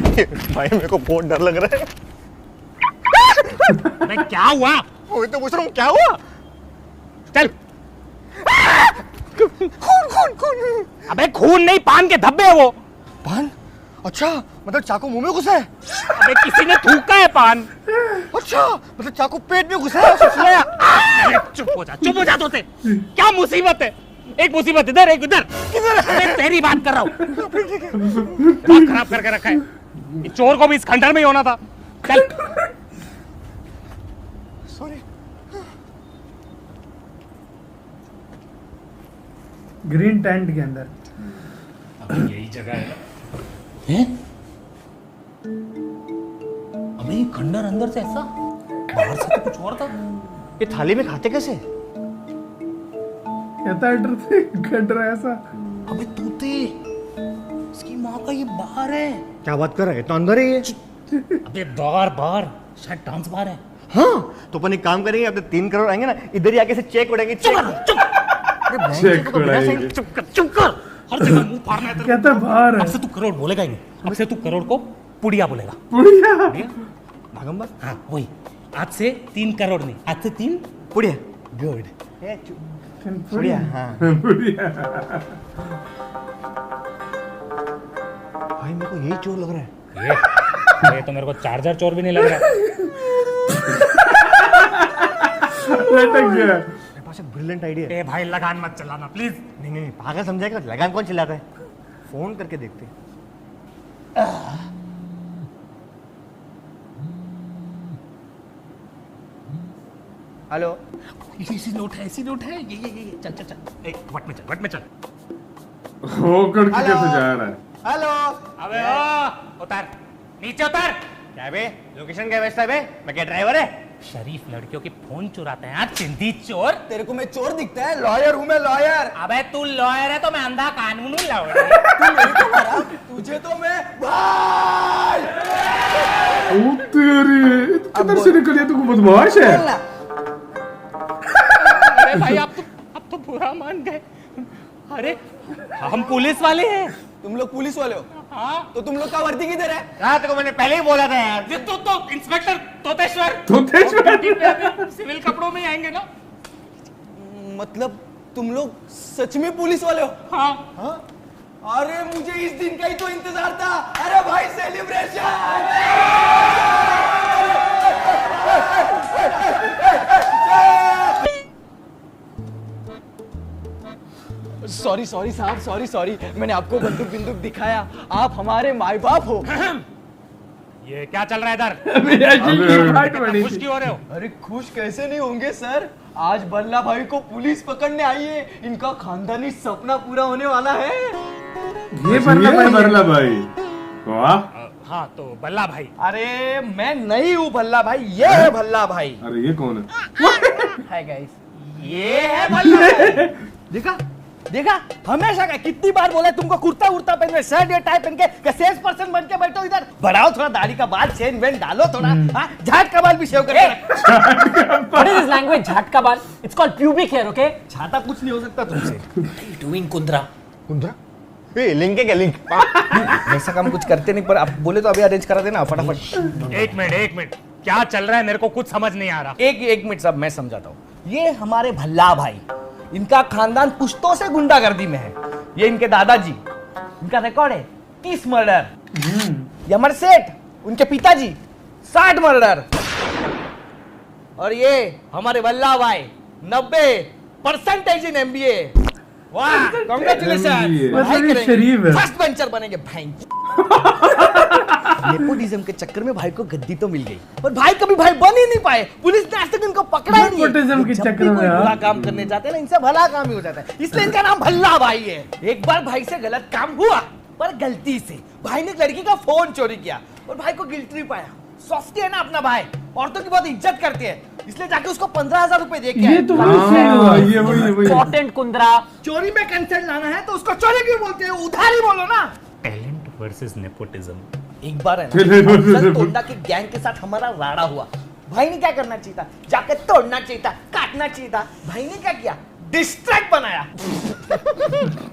Speaker 4: भाई मेरे को बहुत डर लग रहा है।
Speaker 2: मैं क्या हुआ?
Speaker 4: वही तो पूछ रहा हूँ क्या हुआ।
Speaker 2: चल।
Speaker 4: खून।
Speaker 2: अबे खून नहीं, पान के धब्बे है वो।
Speaker 4: पान? अच्छा मतलब चाकू मुंह में घुसा है?
Speaker 2: अबे किसी ने थूका है पान।
Speaker 4: अच्छा मतलब चाकू पेट में घुसा है, सुनाया।
Speaker 2: अरे चुप हो जा तोते। क्या मुसीबत है? एक मुसीबत इधर एक उधर। मैं तेरी बात कर रहा हूँ। दिमाग खराब करके रखा है। इस चोर को भी इस खंडर में ही होना था। चल।
Speaker 4: सॉरी।
Speaker 1: ग्रीन टेंट के अंदर
Speaker 2: यही जगह है हैं? अबे ये खंडर अंदर से ऐसा, बाहर से तो कुछ और था।
Speaker 4: ये थाली में खाते कैसे?
Speaker 1: कहता एड्रेस कट रहा है ऐसा।
Speaker 2: अबे तूते, इसकी माँ का ये बाहर है।
Speaker 4: क्या बात कर रहा है? तो अंदर ही है।
Speaker 2: अबे बाहर शायद डांस बार है।
Speaker 4: हाँ तो अपन एक काम करेंगे, अपने 3 करोड़ आएंगे ना, इधर ही आके से चेक उड़ेंगे।
Speaker 2: चुप कर। हर जगह मुंह फाड़ना है तेरे को।
Speaker 1: कहता बाहर है।
Speaker 2: अब से तू करोड़ बोलेगा ही नहीं, अब से तू करोड़ को पुड़िया बोलेगा।
Speaker 1: पुड़िया।
Speaker 4: भागंबर।
Speaker 2: हाँ वही, आज से 3 करोड़ नहीं, आज से 3
Speaker 4: पुड़िया।
Speaker 2: गुड।
Speaker 4: पुड़िया। हाँ
Speaker 1: पुड़िया।
Speaker 4: भाई मेरे को यही चोर लग रहा है।
Speaker 2: ये तो मेरे को चार्जर चोर भी नहीं लग रहा।
Speaker 6: लटक गया।
Speaker 4: मेरे पास एक ब्रिलियंट आइडिया है।
Speaker 2: ए भाई लगान मत चलाना प्लीज।
Speaker 4: नहीं पागल समझाएगा, लगान कौन चिल्लाता है? फोन करके देखते हैं। हेलो।
Speaker 2: इसी नोट है ये चल ए वट में चल
Speaker 6: होकर के कैसे जा रहा है?
Speaker 4: हेलो।
Speaker 2: अबे ओ उतर नीचे उतर।
Speaker 4: क्या बे, लोकेशन क्या बेचता है बे? मैं क्या ड्राइवर है?
Speaker 2: शरीफ लड़कियों की फोन चुराते हैं आज चिंदी चोर।
Speaker 7: तेरे को मैं चोर दिखता है? लॉयर हूँ मैं, लॉयर।
Speaker 2: अबे तू लॉयर है तो मैं अंधा कानून लॉयर।
Speaker 7: तू मेरे को मारा, तुझे तो मैं भाई।
Speaker 6: ओ तेरी किधर से निकली तू? बदमाश है।
Speaker 7: बोलना।
Speaker 2: अरे भाई अब तो बुरा मान गए। अरे हम पुलिस वाले हैं।
Speaker 7: तुम लोग पुलिस वाले हो?
Speaker 2: हाँ
Speaker 7: तो तुम लोग का वर्दी किधर है?
Speaker 4: रात को मैंने पहले ही बोला था यार।
Speaker 2: ये तो इंस्पेक्टर तोतेश्वर
Speaker 6: तोतेश्वर।
Speaker 2: सिविल कपड़ों में आएंगे ना।
Speaker 7: मतलब तुम लोग सच में पुलिस वाले हो?
Speaker 2: हाँ
Speaker 7: हाँ? अरे मुझे इस दिन का ही तो इंतजार था। अरे भाई सेलिब्रेशन। सॉरी साहब, सॉरी। मैंने आपको बंदूक दिखाया। आप हमारे माई बाप हो।
Speaker 2: ये क्या चल रहा है इधर? खुश क्यों हो रहे हो?
Speaker 7: अरे खुश कैसे नहीं होंगे सर, आज बल्ला भाई को पुलिस पकड़ने आई है। इनका खानदानी सपना पूरा होने वाला है।
Speaker 6: ये बल्ला भाई। वाह।
Speaker 2: हाँ तो बल्ला भाई।
Speaker 7: अरे मैं नहीं हूँ भल्ला भाई, ये है भल्ला भाई।
Speaker 6: अरे ये कौन है?
Speaker 7: Hi guys.
Speaker 2: ये है बल्ला भाई।
Speaker 7: देखा हमेशा का कितनी बार बोला तुमको कुर्ता उर्ता पहन के, शर्ट या टाई पहन के सेल्स पर्सन बन के बैठो इधर। बढ़ाओ थोड़ा दाढ़ी का बाल, चेन वेन डालो थोड़ा। हाँ, झाट का बाल भी शेव करके रखो।
Speaker 8: What is this language? झाट का बाल. It's called pubic hair, okay?
Speaker 7: छाता कुछ नहीं हो सकता तुमसे।
Speaker 8: Doing कुंद्रा.
Speaker 7: कुंद्रा
Speaker 4: ए लिंक है क्या लिंक?
Speaker 7: ऐसा काम कुछ करते नहीं, पर आप बोले तो अभी अरेंज करा देना फटाफट।
Speaker 2: एक मिनट क्या चल रहा है? मेरे को कुछ समझ नहीं आ रहा।
Speaker 7: एक मिनट साहब, मैं समझाता हूँ। ये हमारे भल्ला भाई, इनका खानदान पुश्तों से गुंडागर्दी में है। ये इनके दादाजी, इनका रिकॉर्ड है 30 मर्डर। ये हमारे सेठ, उनके पिताजी 60 मर्डर। और ये हमारे भल्ला भाई 90% इन MBA। वाह, कांग्रेचुलेशन।
Speaker 1: शरीफ है।
Speaker 7: फर्स्ट बेंचर बनेंगे भाई। नेपोटिज्म के चक्कर में भाई को गद्दी तो मिल गई, पर भाई कभी भाई बन ही नहीं पाए। पुलिस ने आज तक इनको पकड़ा ही नहीं।
Speaker 1: नेपोटिज्म के
Speaker 7: जब
Speaker 1: चक्कर
Speaker 7: भी
Speaker 1: में
Speaker 7: कोई
Speaker 1: यार।
Speaker 7: बुरा काम करने जाते हैं ना, इनसे भला काम ही हो जाता है। इसलिए इनका नाम भल्ला भाई है। एक बार भाई से गलत काम हुआ, पर गलती से भाई ने एक लड़की का फोन चोरी किया और भाई को गिल्ट नहीं पाया। सॉफ्टी है ना अपना भाई, औरतों की बहुत इज्जत करते हैं, इसलिए जाके उसको 15,000 रुपए दे के आए।
Speaker 1: ये तो वही सही हुआ।
Speaker 6: ये वही।
Speaker 8: Important कुंद्रा.
Speaker 7: चोरी में कंसेंट लाना है तो उसको चोरी क्यों बोलते हैं? उधारी बोलो ना।
Speaker 2: Talent versus nepotism.
Speaker 7: एक बार है ना, अफजल तोंडा के गैंग के साथ हमारा राड़ा हुआ। भाई ने क्या करना चाहिए था? जाकर तोड़ना चाहिए था, काटना चाहिए था। भाई ने क्या किया? डिस्ट्रैक्ट बनाया।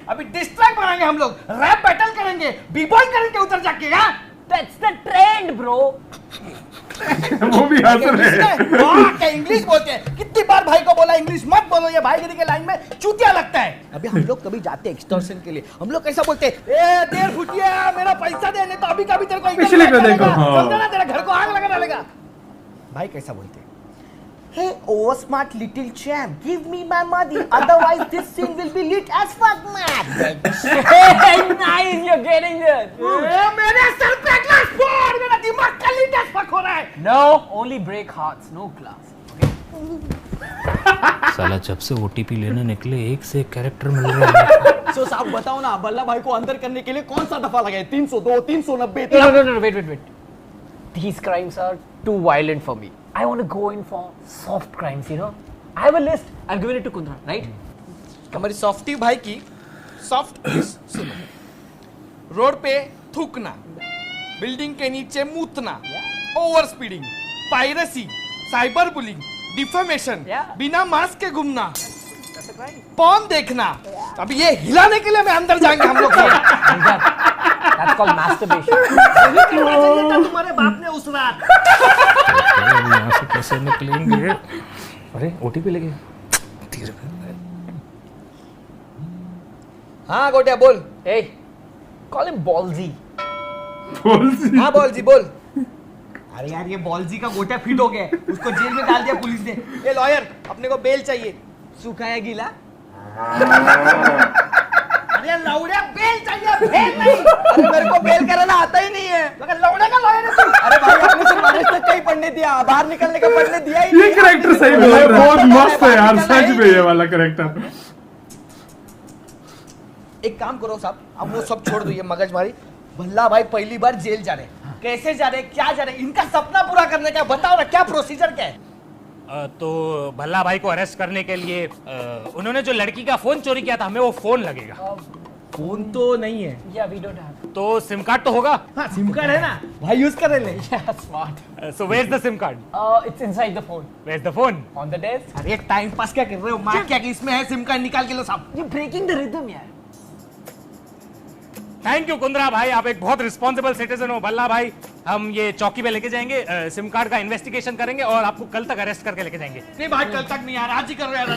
Speaker 7: अभी डिस्ट्रैक्ट बनाएंगे हम लोग, रैप बैटल करेंगे, बी-बॉय करेंगे उधर जाके। हाँ,
Speaker 8: That's the trend, bro.
Speaker 6: वो भी हंस रहे हैं।
Speaker 7: वाह, क्या इंग्लिश बोलते हैं। कितनी बार भाई को बोला इंग्लिश मत बोलो, ये भाईगिरी के लाइन में चूतिया लगता है। अभी हम लोग कभी जाते हैं एक्सटॉर्शन के लिए, हम लोग कैसा बोलते हैं? ए देर फुटिया, मेरा पैसा दे, नहीं तो अभी कभी तेरे को
Speaker 1: पिछले को देखो।
Speaker 7: समझा ना, तेरे घर को आग लगा डालेगा। भाई कैसा बोलते हैं? Hey, oh smart little champ, give me my money, otherwise this scene will be lit as fuck, man.
Speaker 8: Hey, nice, you're getting there.
Speaker 7: मेरे सर पे ग्लास फोड़, मेरा दिमाग का lit as fuck हो रहा है।
Speaker 8: No, only break hearts, no glass.
Speaker 2: साला जब से OTP लेने निकले एक से एक कैरेक्टर मिल रहा है।
Speaker 7: So साहब बताओ ना, बल्ला भाई को अंदर करने के लिए कौन सा दफा लगाए? 302, 390।
Speaker 8: No, wait. These crimes are too violent for me. I want to go in for soft crimes, you know. I have a list. I've given it to Kundra, right?
Speaker 7: हमारी सॉफ्टी भाई की सॉफ्ट सुनो। Road पे थूकना, building के नीचे मूतना, over speeding, piracy, cyber bullying, defamation,
Speaker 8: Yeah.
Speaker 7: बिना मास्क के घूमना, पॉर्न देखना। अभी ये हिलाने के लिए मैं अंदर जाएंगे हम लोग।
Speaker 8: That's called masturbation.
Speaker 7: तुम्हारे बाप ने उस रात।
Speaker 2: यहाँ से कैसे निकलेंगे? अरे OTP लगे।
Speaker 7: हाँ गोटिया बोल।
Speaker 8: Hey, call him ballsy.
Speaker 6: बॉलजी।
Speaker 7: हाँ बॉलजी बोल। अरे यार ये बॉलजी का गोटा फिट हो गया, उसको जेल में डाल दिया पुलिस ने। ये लॉयर, अपने को बेल चाहिए। सूखा है गीला? अरे लौड़े बेल चाहिए, बेल नहीं। अरे मेरे को बेल कराना आता ही नहीं है। मगर लौड़े का लॉयर है तू। अरे भाई आपने सिर्फ महाराज तक का ही पढ़ने दिया, बाहर निकलने का पढ़ने दिया ही नहीं।
Speaker 6: ये कैरेक्टर सही बोल रहा है, बहुत मस्त है यार, सच में ये वाला कैरेक्टर।
Speaker 7: एक काम करो साहब, अब वो सब छोड़ दो, ये मगजमारी। भल्ला भाई पहली बार जेल जा रहे, कैसे जा रहे, क्या जा रहे, इनका सपना पूरा करने का बताओ ना, क्या प्रोसीजर क्या है?
Speaker 2: तो भल्ला भाई को अरेस्ट करने के लिए उन्होंने जो लड़की का फोन चोरी किया था, हमें वो फोन लगेगा।
Speaker 7: फोन तो नहीं है।
Speaker 8: Yeah, we don't have.
Speaker 2: तो सिम कार्ड तो होगा।
Speaker 7: हाँ सिम कार्ड है ना भाई, यूज कर ले।
Speaker 8: Yeah, smart.
Speaker 2: So where is the SIM card?
Speaker 8: It's inside the phone.
Speaker 2: Where is the phone?
Speaker 8: On the desk.
Speaker 7: अरे टाइम पास क्या कर रहे हो, मार क्या कि इसमें है सिम कार्ड, निकाल के लो साहब।
Speaker 8: You're breaking the rhythm, यार.
Speaker 2: थैंक यू कुंद्रा भाई, आप एक बहुत रिस्पॉन्सिबल सिटीजन हो। भल्ला भाई, हम ये चौकी पे लेके जाएंगे, सिम कार्ड का इन्वेस्टिगेशन करेंगे और आपको कल तक अरेस्ट करके लेके जाएंगे।
Speaker 7: नहीं भाई कल तक नहीं यार, आज ही कर रहे यार,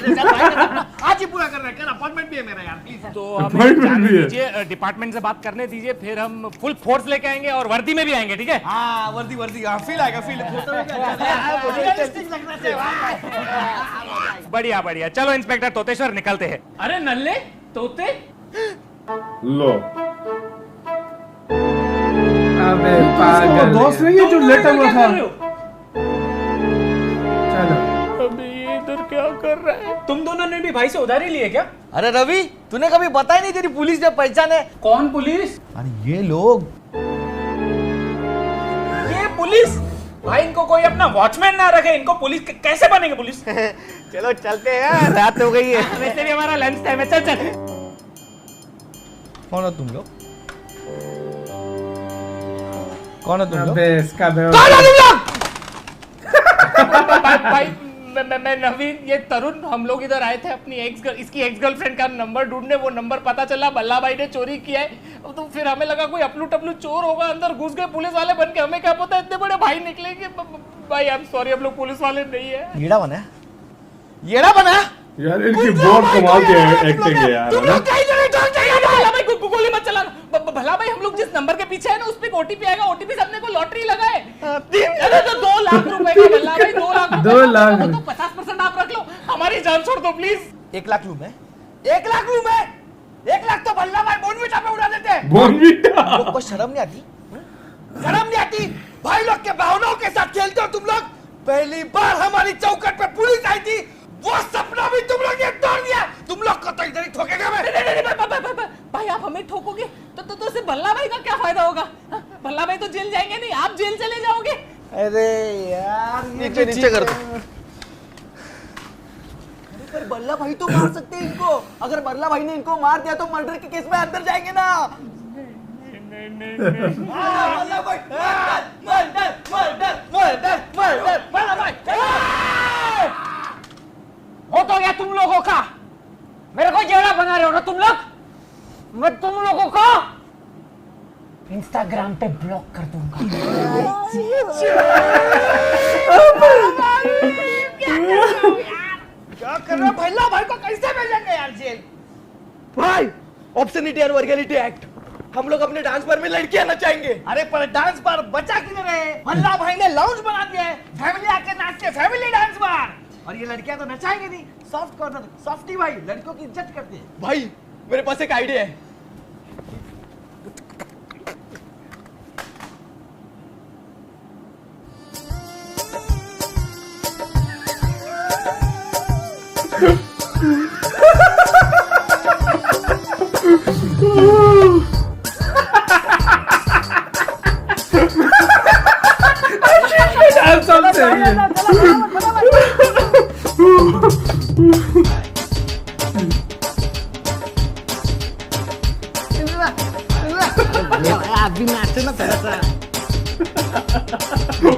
Speaker 7: आज ही पूरा कर रहे हैं, अपॉइंटमेंट भी है मेरा यार, प्लीज।
Speaker 2: तो हमें जाने दीजिए, डिपार्टमेंट से बात करने दीजिए, फिर हम फुल फोर्स लेके आएंगे और वर्दी में भी आएंगे, ठीक है?
Speaker 7: हाँ वर्दी वर्दी, हाँ फील आएगा, फील फोटो में
Speaker 2: बढ़िया बढ़िया, चलो इंस्पेक्टर तोतेश्वर निकलते हैं।
Speaker 8: अरे नल्ले तोते.
Speaker 6: लो
Speaker 1: अबे पागल
Speaker 6: दोस्त नहीं है जो लेटा हुआ था।
Speaker 1: चलो
Speaker 2: अबे ये इधर क्या कर रहा है?
Speaker 8: तुम दोनों ने भी भाई से उधारी ली है क्या?
Speaker 7: अरे रवि तूने कभी बताया नहीं तेरी पुलिस ने पहचाने?
Speaker 8: कौन पुलिस?
Speaker 7: अरे ये लोग,
Speaker 8: ये पुलिस? भाई इनको कोई अपना वॉचमैन ना रखे, इनको पुलिस कैसे बनेंगे पुलिस?
Speaker 7: चलो चलते हैं, रात हो गई है।
Speaker 2: वैसे भी हमारा लंच टाइम है, चल चल।
Speaker 7: कौन हो तुम लोग? कौन हो तुम लोग?
Speaker 1: अबे इसका
Speaker 2: भाई मैं नवीन, ये तरुण, हम लोग इधर आए थे अपनी इसकी एक्स गर्लफ्रेंड का नंबर ढूंढने। वो नंबर पता चला भल्ला भाई ने चोरी किया है, तो फिर हमें लगा कोई अपलू टपलू चोर होगा, अंदर घुस गए पुलिस वाले बन के। हमें क्या पता इतने बड़े भाई निकलेंगे। भाई आई एम सॉरी, हम लोग पुलिस वाले नहीं है।
Speaker 7: येड़ा बना, येड़ा बना
Speaker 6: यार इनकी बहुत कमाल की एक्टिंग है यार।
Speaker 2: तुम लोग कहीं नहीं जाओ, भला भाई गोली मत चलाना। भला भाई हम लोग जिस नंबर के पीछे है ना, उस पे ओटीपी आएगा, ओटीपी से अपने को लॉटरी लगाए। अरे तो 2 लाख रुपए का भला भाई, 2 लाख,
Speaker 1: 2 लाख
Speaker 2: तो 50% आप रख लो, हमारी जान छोड़ दो प्लीज।
Speaker 7: 1 लाख लूं मैं? 1 लाख लूं मैं? 1 लाख तो भल्ला भाई बोनविटा पे उड़ा देते हैं।
Speaker 6: बोनविटा,
Speaker 7: लोग को शर्म नहीं आती? शर्म नहीं आती? भाई लोग के भावनाओं के साथ खेलते हो तुम लोग। पहली बार हमारी चौखट पे पुलिस आई थी, वो सपना भी तुम लोग ने तोड़ दिया। तुम लोग को तो इधर ही ठोकेगा मैं।
Speaker 2: नहीं, भाई आप हमें ठोकोगे तो उससे भल्ला भाई का क्या फायदा होगा? भल्ला भाई तो जेल जाएंगे नहीं, आप जेल चले जाओगे।
Speaker 7: अरे यार नीचे नीचे कर दो। पर बल्ला भाई तो मार सकते हैं इनको। अगर बल्ला भाई ने इनको मार दिया तो मर्डर के केस में अंदर जाएंगे ना। बल्ला भाई मर्डर मर्डर मर्डर मर्डर बल्ला भाई।
Speaker 8: हो तो गया तुम लोगों का। मेरे को जेड़ा बना रहे हो ना तुम लोग। मैं तुम लोगों को इंस्टाग्राम पे ब्लॉक कर दूंगा।
Speaker 7: क्या कर रहा भल्ला भाई को कैसे भेजेंगे यार जेल? भाई ऑब्सनिटी एंड वल्गैरिटी एक्ट, हम लोग अपने डांस बार में लड़कियां नचाएंगे। अरे पर डांस बार बचा किधर है? भल्ला भाई ने लाउंज बना दिया है, फैमिली आके नाचते, फैमिली डांस बार। और ये लड़कियां तो नचाएंगे नहीं। सॉफ्ट कॉर्नर, सॉफ्टी भाई लड़कियों की इज्जत करते हैं। भाई मेरे पास एक आइडिया है।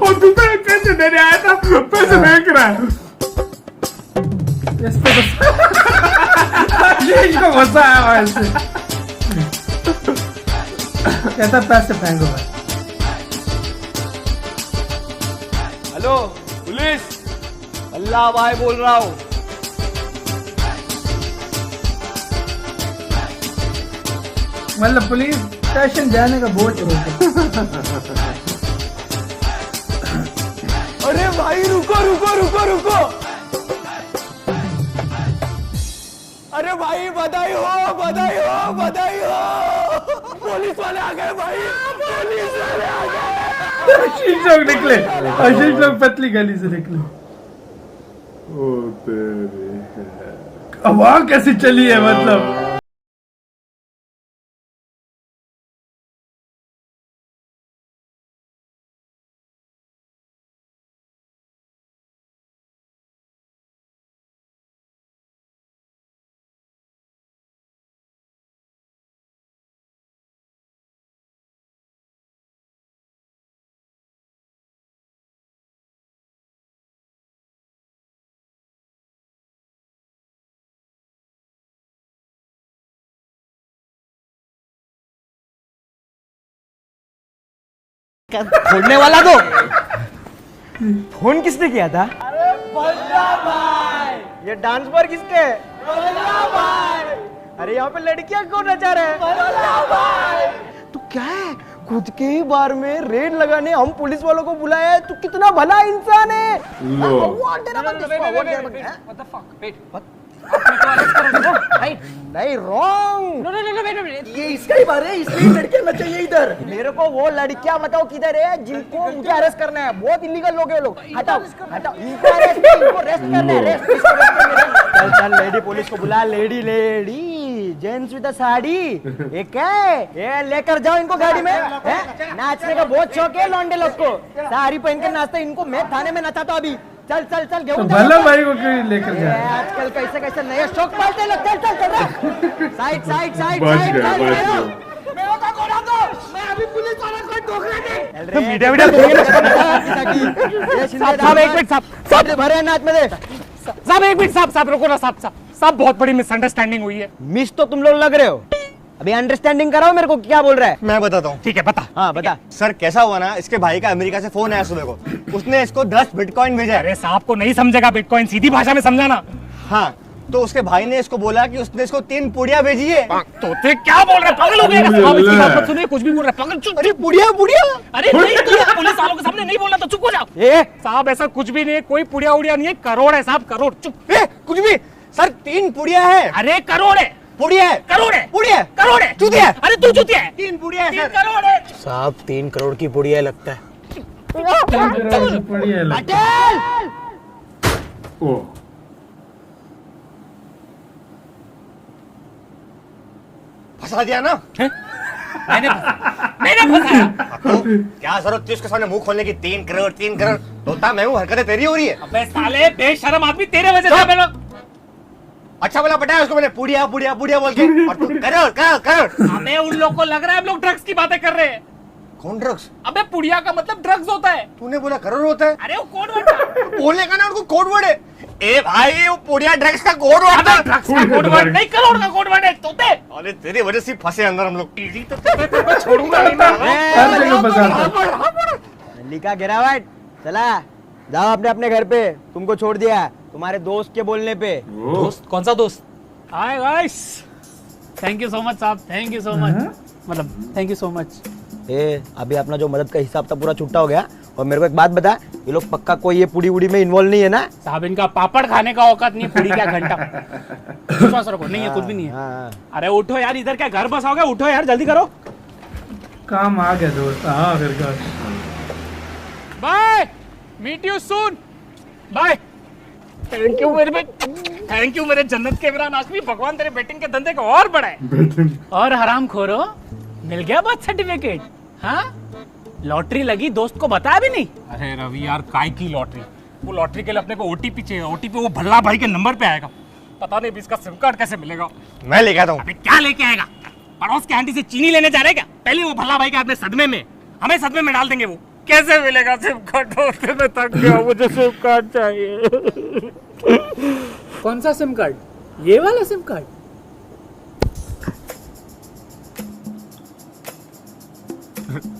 Speaker 6: और तू पैसे देने आया था, पैसे फेंक रहा है।
Speaker 1: इस पे तो गुस्सा आया भाई से। कहता पैसे फेंको भाई।
Speaker 7: हेलो पुलिस, अल्लाह भाई बोल रहा हूँ।
Speaker 1: मतलब पुलिस स्टेशन जाने का बोझ रोको।
Speaker 7: अरे भाई रुको रुको रुको रुको, अरे भाई बधाई हो बधाई हो बधाई हो, पुलिस वाले आ गए भाई, पुलिस वाले आ गए।
Speaker 1: आशीष लोग निकले, आशीष लोग पतली गली से निकले।
Speaker 6: ओ तेरे,
Speaker 1: आवाज कैसी चली है मतलब।
Speaker 7: फोड़ने वाला तो फोन किसने किया था? अरे बल्ला भाई, ये डांस बार किसके? बल्ला भाई। अरे यहाँ पे लड़कियां कौन नचा रहे हैं? बल्ला भाई। तू क्या है, खुद के ही बार में रेड लगाने हम पुलिस वालों को बुलाया है? तू कितना भला इंसान है। नहीं रॉन्ग, ये इसका ही बार है, इसलिए लड़कियां नच चाहिए इधर। मेरे को वो लड़कियां बताओ किधर है जिनको मुझे अरेस्ट करना है। बहुत इलीगल लोग है वो लोग, हटाओ हटाओ इनको, अरेस्ट इनको रेस्ट करना है, चल चल लेडी पुलिस को बुला, lady lady gents with sari, एक है ये लेकर जाओ इनको गाड़ी में। नाचने का बहुत शौक है लौंडे लोग को, साड़ी पहन के नाचते, इनको मैं थाने में नचाता हूँ अभी। चल चल चल
Speaker 1: तो भला भाई को क्यों लेकर जाए?
Speaker 7: आजकल कैसे कैसे नए शौक पालते लोग। चल चल चल साइड साइड साइड
Speaker 6: बच
Speaker 7: साइड
Speaker 6: गया, बच गया।
Speaker 7: मैं होता कौन आता, मैं अभी पुलिस वाला कोई ठोकरा नहीं। मीडिया वीडियो साहब एक मिनट, साहब भरे नाच में दे
Speaker 2: साहब, एक मिनट साहब, रुको ना साहब, साहब बहुत बड़ी मिसअंडरस्टैंडिंग हुई है।
Speaker 7: मिस तो तुम लोग लग रहे हो, अभी अंडरस्टैंडिंग कराओ मेरे को, क्या बोल रहा है?
Speaker 4: मैं बताता हूँ।
Speaker 2: ठीक है बता।
Speaker 7: हाँ बता।
Speaker 4: सर कैसा हुआ ना, इसके भाई का अमेरिका से फोन आया सुबह को, उसने इसको 10 बिटकॉइन भेजा है।
Speaker 2: अरे साहब को नहीं समझेगा बिटकॉइन, सीधी भाषा में समझाना।
Speaker 4: हाँ, तो उसके भाई ने इसको बोला कि उसने इसको 3 पुड़िया भेजी है।
Speaker 2: तो ते क्या बोल रहे, पागल हो गए? साहब इसकी बात मत सुनिए, कुछ भी बोल रहे, पागल चुप।
Speaker 4: अरे पुड़िया पुड़िया,
Speaker 2: अरे नहीं, तो पुलिस वालों के सामने नहीं बोलना तो चुप हो जाओ। साहब ऐसा कुछ भी नहीं है, कोई पुड़िया उड़िया नहीं है, करोड़ है साहब, करोड़। चुप।
Speaker 4: कुछ भी सर, 3 पुड़िया है।
Speaker 2: अरे करोड़ है,
Speaker 4: पुड़िया है,
Speaker 2: करोड़ है,
Speaker 4: पुड़िया
Speaker 2: करोड़ है,
Speaker 4: चूतिया है।
Speaker 2: अरे तू चूतिया है।
Speaker 4: 3 पुड़िया है
Speaker 2: 3
Speaker 4: सर।
Speaker 2: करोड़ है
Speaker 7: साहब 3 करोड़ की पुड़िया लगता है।
Speaker 6: ओ
Speaker 4: फंसा दिया ना।
Speaker 2: मैंने फंसाया।
Speaker 4: क्या जरूरत थी उसके सामने मुंह खोलने की? 3 करोड़ 3 करोड़, तोता मैं हूँ, हरकतें तेरी हो रही है।
Speaker 2: अबे साले बेशरम आदमी, तेरे वजह से मैं लोग।
Speaker 4: अच्छा बोला बताया उसको मैंने, पुड़िया पुड़िया पुड़िया बोल के, और तू करोड़ करोड़ करोड़।
Speaker 2: हमें उन लोग को लग रहा है हम लोग ड्रग्स की बातें कर रहे हैं।
Speaker 4: कौन ड्रग्स?
Speaker 2: अबे पुड़िया का मतलब ड्रग्स होता है।
Speaker 4: तूने बोला करोड़ होता है।
Speaker 2: अरे वो कोड वर्ड था।
Speaker 4: बोलने का ना उनको कोड वर्ड है। ए भाई वो पुड़िया ड्रग्स का कोड वर्ड था।
Speaker 2: ड्रग्स का कोड वर्ड नहीं, करोड़ का कोड वर्ड है तोते।
Speaker 4: अरे तेरी वजह से फंसे अंदर हम लोग।
Speaker 2: तो छोड़ूंगा नहीं मैं।
Speaker 7: लिखा गिरावट, चला जाओ अपने अपने घर पे, तुमको छोड़ दिया तुम्हारे दोस्त के बोलने पे।
Speaker 2: दोस्त? कौन सा दोस्त? Hi guys, thank you so much साहब, थैंक यू सो मच, मतलब थैंक यू सो मच।
Speaker 7: अभी अपना जो मदद का हिसाब था पूरा छुट्टा हो गया। और मेरे को एक बात बता, ये लोग पक्का कोई ये पुड़ी उड़ी में इन्वॉल्व नहीं है ना?
Speaker 2: साहब इनका पापड़ खाने का औकात नहीं है, पूरी क्या घंटा। विश्वास रखो, नहीं है, कुछ भी नहीं है। अरे उठो यार, इधर क्या घर बसाओगे? उठो यार, जल्दी करो।
Speaker 1: काम आ गया दोस्त, हाँ फिर का।
Speaker 2: Bye, meet you soon, bye. Thank you मेरे थैंक यू मेरे जन्नत के इमरान हाशमी, भगवान तेरे बैटिंग के धंधे को और बढ़ाए। और हराम खोरो, मिल गया बर्थ सर्टिफिकेट? हाँ, लॉटरी लगी, दोस्त को बताया भी नहीं? अरे रवि यार, काय की लॉटरी? वो लॉटरी के लिए अपने को ओटीपी चाहिए, ओटीपी वो भल्ला भाई के नंबर पे आएगा। पता नहीं इसका सिम कार्ड कैसे मिलेगा।
Speaker 4: मैं लेके आता हूँ।
Speaker 2: अबे क्या लेके आएगा? पड़ोस के आंटी से चीनी लेने जा रहे क्या? पहले वो भल्ला भाई के हाथ में सदमे में, हमें सदमे में डाल देंगे। वो कैसे मिलेगा सिम कार्ड? मैं थक गया, मुझे सिम कार्ड चाहिए। कौन सा सिम कार्ड? ये वाला सिम कार्ड?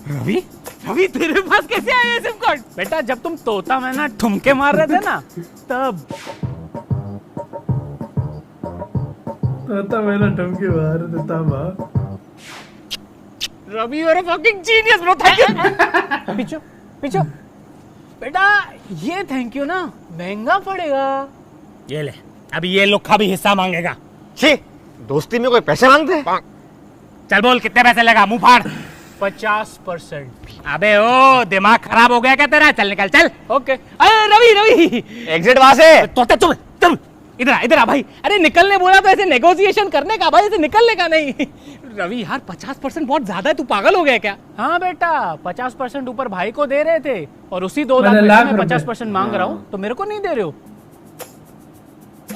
Speaker 2: रवि, रवि तेरे पास कैसे आया सिम कार्ड? बेटा जब तुम तोता में ना ठुमके मार रहे थे ना, तब।
Speaker 1: तोता मैंने ठुमके मार रहे थे तब।
Speaker 2: Ravi you're a fucking genius bro, thank you.
Speaker 8: पीछो पीछो बेटा, ये थैंक यू ना महंगा पड़ेगा।
Speaker 2: ये ले, अभी ये लोग का भी हिस्सा मांगेगा।
Speaker 4: छी, दोस्ती में कोई पैसे मांगते हैं?
Speaker 2: चल बोल कितने पैसे लेगा, मुंह फाड़।
Speaker 8: 50%।
Speaker 2: अबे ओ दिमाग खराब हो गया क्या तेरा? चल निकल चल। ओके। अरे रवि रवि,
Speaker 4: एग्जिट वहां से।
Speaker 2: तो चल चल इधर आ भाई। अरे निकलने बोला तो ऐसे नेगोशिएशन करने का भाई, ऐसे निकलने का नहीं। रवि यार 50% बहुत ज्यादा है, तू पागल हो गया क्या?
Speaker 8: हाँ बेटा, 50% ऊपर भाई को दे रहे थे और उसी 2 लाख में 50% मांग रहा हूँ, तो मेरे को नहीं दे रहे हो?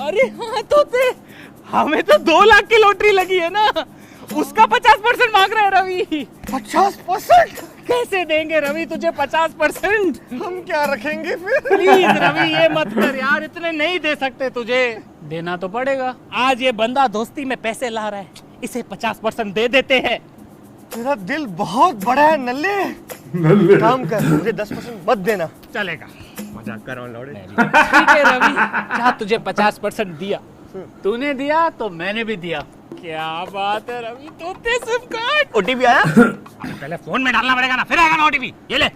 Speaker 2: अरे हाँ तो हमें तो 2 लाख की लॉटरी लगी है ना, उसका 50% मांग रहे हैं रवि।
Speaker 4: 50%?
Speaker 2: कैसे देंगे रवि तुझे 50%?
Speaker 4: हम क्या रखेंगे फिर?
Speaker 2: प्लीज रवि ये मत कर यार, इतने नहीं दे सकते तुझे।
Speaker 8: देना तो पड़ेगा।
Speaker 2: आज ये बंदा दोस्ती में पैसे ला रहा है, इसे 50% दे देते हैं।
Speaker 4: तेरा दिल बहुत बड़ा है नल्ले। काम कर, मुझे 10% मत देना।
Speaker 2: चलेगा,
Speaker 4: मजाक कर रहा हूँ लौड़े।
Speaker 8: ठीक है रवि, जा तुझे 50% दिया। तूने दिया तो मैंने भी दिया।
Speaker 2: क्या बात है रवि, तोते सिम कार्ड।
Speaker 4: ओटीपी आया?
Speaker 2: पहले फोन में डालना पड़ेगा ना, फिर आएगा ना ओटीपी। ये ले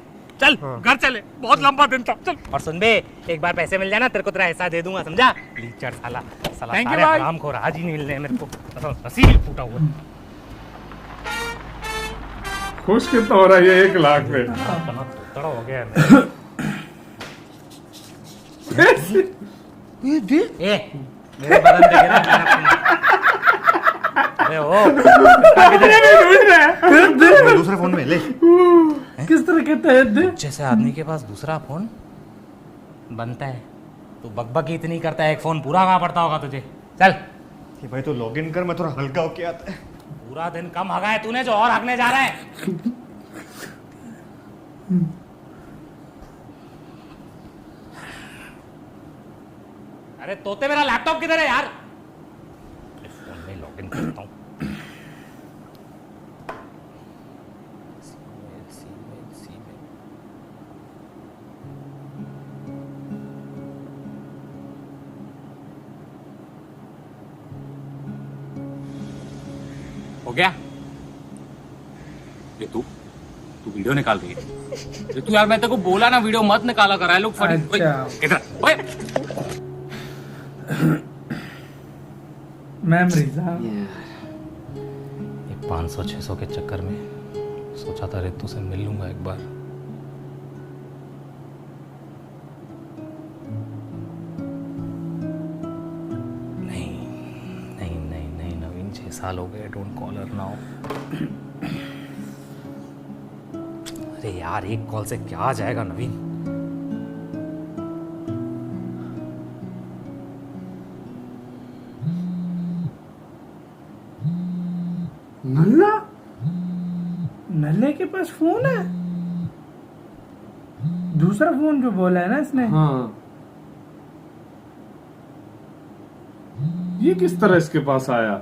Speaker 2: चल घर चले, बहुत लंबा दिन था। चल और सुन बे, एक बार पैसे मिल जाए ना, तेरे को तेरा हिस्सा दे दूंगा, समझा? लीचर साला
Speaker 8: Thank you,
Speaker 2: सारे
Speaker 8: भाई।
Speaker 2: हराम को राज ही नहीं मिलने मेरे को, नसीब फूटा हुआ।
Speaker 6: खुश कितना हो रहा है ये 1 लाख में?
Speaker 2: तोतड़ा हो गया ए मेरे बदन देखे ना। अबे ओ
Speaker 4: दूसरे फोन में ले।
Speaker 1: किस तरह कहता है?
Speaker 2: जैसे आदमी के पास दूसरा फोन बनता है, तो बकबक इतनी करता है, एक फोन पूरा कहाँ पड़ता होगा तुझे? चल
Speaker 4: कि भाई तू लॉगिन कर, मैं थोड़ा हल्का होके आता है।
Speaker 2: पूरा दिन कम हगा है तूने, जो और हगने जा रहा है। अरे तोते मेरा लैपटॉप किधर है यार? फोन में लॉगिन करता हूँ।
Speaker 3: हो गया? ये तू वीडियो निकाल रही है? ये तू यार, मैं तेरे को बोला ना वीडियो मत निकाला कर, लोग फटी।
Speaker 1: अच्छा।
Speaker 3: इधर ओए।
Speaker 1: मेमोरीज।
Speaker 3: ये 500-600 के चक्कर में सोचा था रितु से मिल लूंगा एक बार। नहीं नहीं नहीं नहीं नवीन, 6 साल हो गए, डोंट कॉल हर नाउ। अरे यार, एक कॉल से क्या आ जाएगा नवीन?
Speaker 6: नल्ला?
Speaker 1: नल्ले के पास फोन है? दूसरा फोन जो बोला है ना इसने।
Speaker 6: हाँ, ये किस तरह इसके पास आया?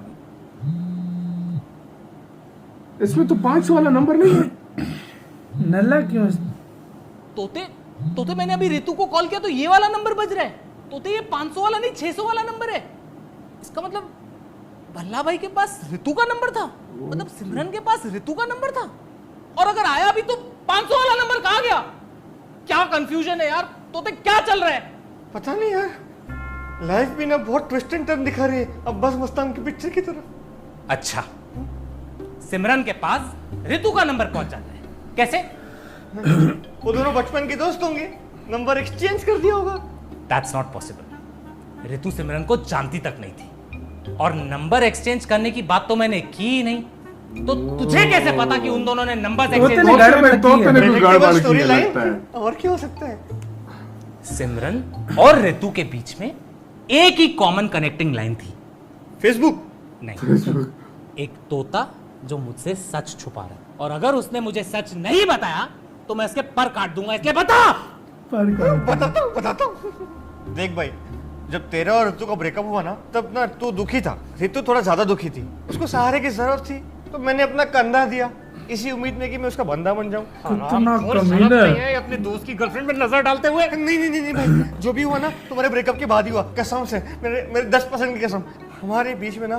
Speaker 6: इसमें तो 500 वाला नंबर नहीं है।
Speaker 1: नल्ला क्यों?
Speaker 2: तोते मैंने अभी रितु को कॉल किया तो ये वाला नंबर बज रहा है। तोते ये 500 वाला नहीं 600 वाला नंबर है। इसका मतलब भल्ला भाई के पास रितु का नंबर था, मतलब सिमरन के पास रितु का नंबर था। और अगर आया भी तो 500 वाला नंबर कहां गया? क्या कंफ्यूजन है यार। तोते क्या चल रहा है?
Speaker 4: पता नहीं यार, लाइफ भी ना बहुत ट्विस्ट एंड टर्न दिखा रही है, अब्बास मस्तान की पिक्चर की तरह।
Speaker 2: अच्छा, सिमरन के पास रितु का नंबर पहुंच जाता है, कैसे?
Speaker 4: वो दोनों बचपन के दोस्त होंगे, नंबर एक्सचेंज कर दिया होगा।
Speaker 2: That's not possible. रितु सिमरन को जानती तक नहीं थी, और नंबर एक्सचेंज करने की बात तो मैंने की ही नहीं। तो तुझे कैसे पता कि उन दोनों ने नंबर एक्सचेंज?
Speaker 4: स्टोरी लाइन, और क्या हो सकता है?
Speaker 2: सिमरन और रितु के बीच में एक ही कॉमन कनेक्टिंग लाइन थी।
Speaker 4: फेसबुक?
Speaker 2: नहीं, एक तोता जो मुझसे सच छुपा रहा है, और अगर उसने मुझे सच नहीं बताया तो मैं इसके पर काट दूंगा, इसलिए बता।
Speaker 4: बताता हूँ। देख भाई, जब तेरा और रितु का ब्रेकअप हुआ ना, तब ना तू दुखी था, रितु थोड़ा ज्यादा दुखी थी। उसको सहारे की जरूरत थी, तो मैंने अपना कंधा दिया, इसी उम्मीद में कि मैं उसका बंदा बन जाऊं।
Speaker 2: अपने दोस्त की गर्लफ्रेंड में नजर डालते हुए।
Speaker 4: नहीं भाई, जो भी हुआ ना तुम्हारे ब्रेकअप के बाद ही हुआ, कसम से, मेरे 10% की कसम। हमारे बीच में ना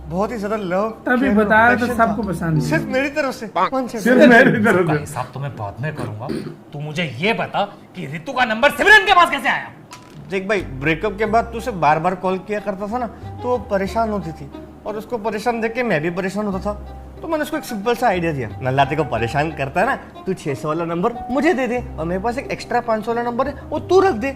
Speaker 4: बहुत ही ज्यादा लव
Speaker 1: तभी बता रहा था सबको पसंद है।
Speaker 4: सिर्फ मेरी तरफ से
Speaker 6: सिर्फ मेरी तरफ से।
Speaker 2: हिसाब तो मैं बाद में करूंगा। तू मुझे ये बता कि रितु का नंबर सिमरन के पास कैसे आया?
Speaker 4: देख भाई, ब्रेकअप के बाद तू उसे बार बार कॉल किया करता था ना, तो वो परेशान होती थी और उसको परेशान देख के मैं भी परेशान होता था। तो मैंने उसको एक सिंपल सा आइडिया दिया, नल्ला तेरे को परेशान करता है ना, तू 600 वाला नंबर मुझे दे दे और मेरे पास एक एक्स्ट्रा 500 वाला नंबर है वो तू रख दे।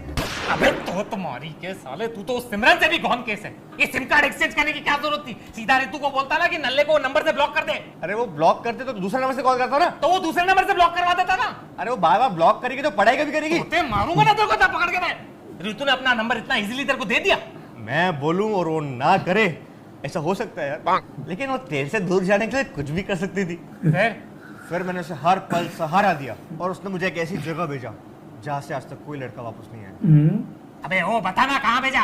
Speaker 2: अबे तो तुम्हारी के साले, तू तो उस सिमरन से भी गौन केस है। ये सिम कार्ड एक्सचेंज करने की क्या जरूरत थी? सीधा रितु को बोलता ना कि नल्ले को नंबर से ब्लॉक कर दे।
Speaker 4: अरे वो ब्लॉक करते तो दूसरे नंबर से कॉल करता ना,
Speaker 2: तो वो दूसरे नंबर से ब्लॉक करवा देता ना।
Speaker 4: अरे वो बार बार ब्लॉक करेगी तो पढ़ाई भी करेगी।
Speaker 2: तोते मारूंगा ना तेरे को पकड़ के मैं। रितु ने अपना नंबर इतना इजीली तेरे को दे दिया।
Speaker 4: मैं बोलूं और वो ना करे, ऐसा हो सकता है यार, लेकिन वो तेरे से दूर जाने के लिए कुछ भी कर सकती थी। फिर मैंने उसे हर पल सहारा दिया और उसने मुझे एक ऐसी जगह भेजा जहाँ से आज तक कोई लड़का वापस नहीं आया।
Speaker 2: अबे वो बता ना कहाँ भेजा?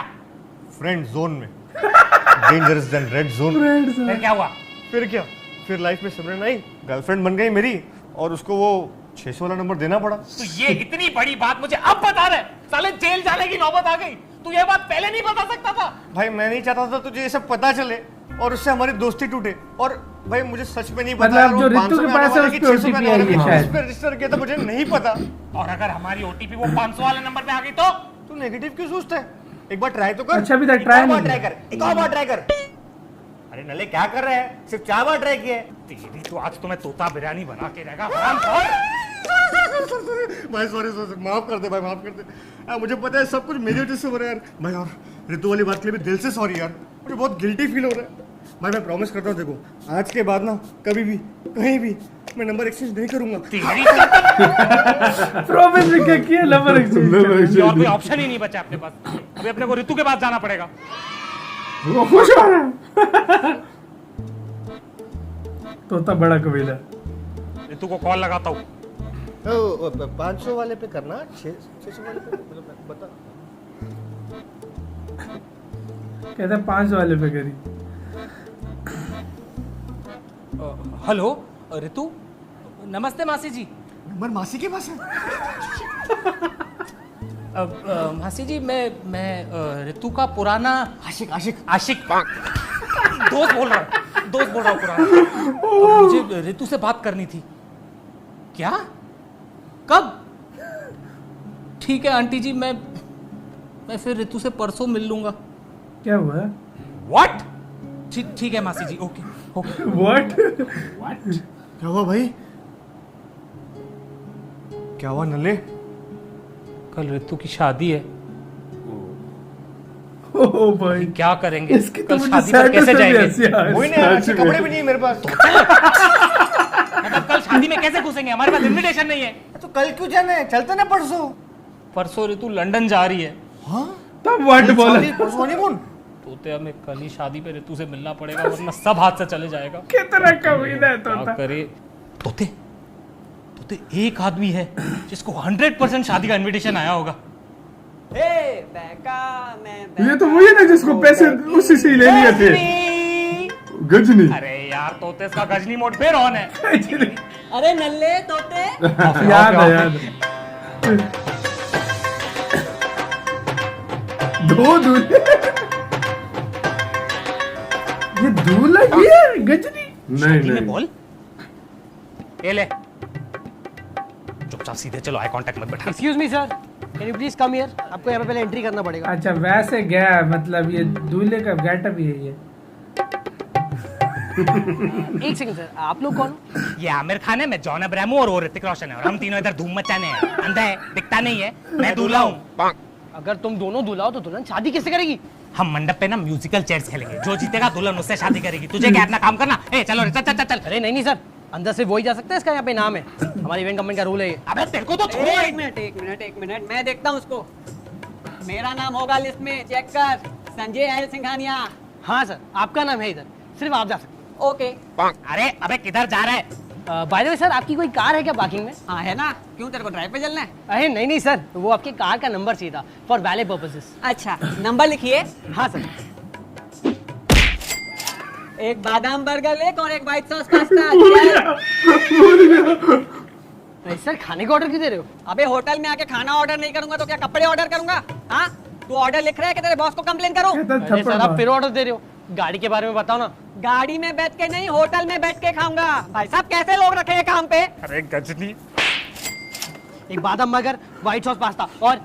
Speaker 4: फ्रेंड जोन में, डेंजरस देन रेड जोन।
Speaker 2: फिर क्या हुआ?
Speaker 4: फिर क्या, फिर लाइफ में सिमरन आई, गर्लफ्रेंड बन गई मेरी और उसको वो 600 वाला नंबर देना पड़ा।
Speaker 2: तो ये इतनी बड़ी बात मुझे अब बता रहे? साले जेल जाने की नौबत आ गई। तू ये बात पहले नहीं बता सकता था?
Speaker 4: भाई मैं नहीं चाहता था तुझे ये सब पता चले और उससे हमारी दोस्ती टूटे। और भाई मुझे सच में नहीं पता
Speaker 1: मतलब जो रितु के पास है उस पे OTP आई है शायद।
Speaker 4: इस पे रजिस्टर किया था, मुझे नहीं पता।
Speaker 2: और अगर हमारी OTP वो 500 वाले नंबर पे आ गई तो?
Speaker 4: तू नेगेटिव क्यों सोचता है? एक बार ट्राई तो कर।
Speaker 1: अच्छा, अभी तक ट्राई नहीं
Speaker 4: ट्राई कर, एक और बार ट्राई कर। अरे नले क्या कर रहा है? सिर्फ 4 बार ट्राई किया है।
Speaker 2: तेरी तो आज तो मैं तोता बिरयानी बना के रहेगा हरामखोर।
Speaker 4: भाई सॉरी, माफ कर दे भाई, माफ कर दे। मुझे पता है सब कुछ मेरी वजह से हो रहा है यार भाई, और रितु वाली बात के लिए भी दिल से सॉरी यार, मुझे बहुत गिल्टी फील हो रहा है भाई। मैं प्रॉमिस करता हूँ, देखो आज के बाद ना कभी भी कहीं भी मैं नंबर एक्सचेंज नहीं करूंगा।
Speaker 1: प्रॉमिस भी क्या किया, नंबर एक्सचेंज
Speaker 2: और कोई ऑप्शन ही नहीं बचा अपने पास। अभी अपने को रितु के पास जाना पड़ेगा।
Speaker 6: वो खुश हो रहा है।
Speaker 1: तोता बड़ा कबीला।
Speaker 2: रितु को कॉल लगाता हूँ।
Speaker 4: 500 वाले पे करना, 600 वाले पे बता।
Speaker 1: कहता 500 वाले पे करी।
Speaker 2: हेलो रितु, नमस्ते मासी जी।
Speaker 4: नंबर मासी के पास है?
Speaker 2: मासी जी मैं रितु का पुराना आशिक दोस्त बोल रहा हूँ पुराना। मुझे रितु से बात करनी थी। क्या? कब? ठीक है आंटी जी, मैं फिर रितु से परसों मिल लूंगा।
Speaker 1: क्या हुआ?
Speaker 2: व्हाट? ठीक है मासी जी, ओके।
Speaker 1: व्हाट?
Speaker 4: क्या हुआ भाई? क्या हुआ नल्ले?
Speaker 2: कल रितु की शादी है।
Speaker 1: ओ भाई,
Speaker 2: क्या करेंगे?
Speaker 1: इसकी तो
Speaker 2: कल
Speaker 1: मुझे
Speaker 2: शादी पर कैसे जाएंगे?
Speaker 4: वही नहीं, अच्छे कपड़े भी नहीं है मेरे पास।
Speaker 2: मतलब कल शादी में कैसे घुसेंगे? हमारे पास इनविटेशन नहीं है।
Speaker 4: तो कल क्यों जाना है? चलते ना परसों।
Speaker 2: परसों रितु लंदन जा रही है।
Speaker 4: हाँ
Speaker 1: तब व्हाट बोला?
Speaker 4: परसों नहीं कौन?
Speaker 2: तोते हमें कल ही शादी पे रितु से मिलना पड़ेगा, वरना सब हाथ से चले जाएगा।
Speaker 1: कितना कमीना है
Speaker 2: क्या
Speaker 1: तोता। करे?
Speaker 2: तोते एक आदमी है जिसको 100% शादी का इनविटेशन आया होगा।
Speaker 6: ये तो वही ना जिसको पैसे उसी से ही ले लिए थे, गजनी।
Speaker 2: अरे यार तोते इसका गजनी मोड फिर ऑन है।
Speaker 5: अरे नल्ले तोते।
Speaker 1: याद है। दो दूल्हे, ये दूल्हा ये गजनी
Speaker 6: नहीं
Speaker 2: बोल। ये ले, चुपचाप सीधे चलो, आई कांटेक्ट मत बैठा।
Speaker 8: Excuse me sir, can you please come here? आपको यहाँ पे पहले एंट्री करना पड़ेगा।
Speaker 1: अच्छा वैसे गया, मतलब ये दूल्हे का गेटअप ही है ये।
Speaker 8: एक सेकंड सर, आप लोग कौन?
Speaker 2: ये आमिर खान है, मैं जॉन अब्राहम हूँ और वो ऋतिक रोशन है, और हम तीनों इधर धूम मचाने हैं। अंधा है, दिखता नहीं है, मैं दूल्हा हूँ।
Speaker 8: अगर तुम दोनों दूल्हा हो तो दुल्हन शादी किससे करेगी?
Speaker 2: हम मंडप पे ना म्यूजिकल चेयर्स खेलेंगे, जो जीतेगा दुल्हन उससे शादी करेगी। तुझे क्या अपना काम करना? ए चलो रे, चल चल चल।
Speaker 8: अरे नहीं सर, अंदर से वही जा सकता है, इसका यहाँ पे नाम है, हमारी इवेंट कंपनी का रूल है ये।
Speaker 2: अबे तेरे को तो
Speaker 5: एक मिनट मैं देखता हूँ उसको। मेरा नाम होगा लिस्ट में, चेक कर। संजय एल सिंघानिया।
Speaker 8: हाँ सर, आपका नाम है इधर, सिर्फ आप जा सकते
Speaker 5: ओके।
Speaker 2: अरे अबे किधर जा रहा है?
Speaker 8: बाय द वे सर, आपकी कोई कार है क्या पार्किंग में?
Speaker 5: हाँ है ना, क्यों तेरे को ड्राइव पे चलना है?
Speaker 8: अरे नहीं सर, वो आपके कार का नंबर चाहिए था फॉर वैले पर्पसेस।
Speaker 5: अच्छा नंबर लिखिए।
Speaker 8: हाँ सर।
Speaker 5: एक बादाम बर्गर लेक और एक व्हाइट सॉस पास्ता।
Speaker 8: अरे सर, खाने का ऑर्डर क्यों दे रहे हो?
Speaker 5: अबे होटल में आके खाना ऑर्डर नहीं करूंगा तो क्या कपड़े ऑर्डर करूंगा? हाँ तू ऑर्डर लिख रहा है कि तेरे बॉस को कंप्लेन करो?
Speaker 8: अरे सर, आप फिर ऑर्डर दे रहे हो। गाड़ी के बारे में बताओ ना।
Speaker 9: गाड़ी में बैठ के नहीं, होटल में बैठ के खाऊंगा। भाई साहब कैसे लोग रखे हैं काम पे?
Speaker 2: अरे गजनी,
Speaker 8: एक बादाम बर्गर, व्हाइट सॉस पास्ता और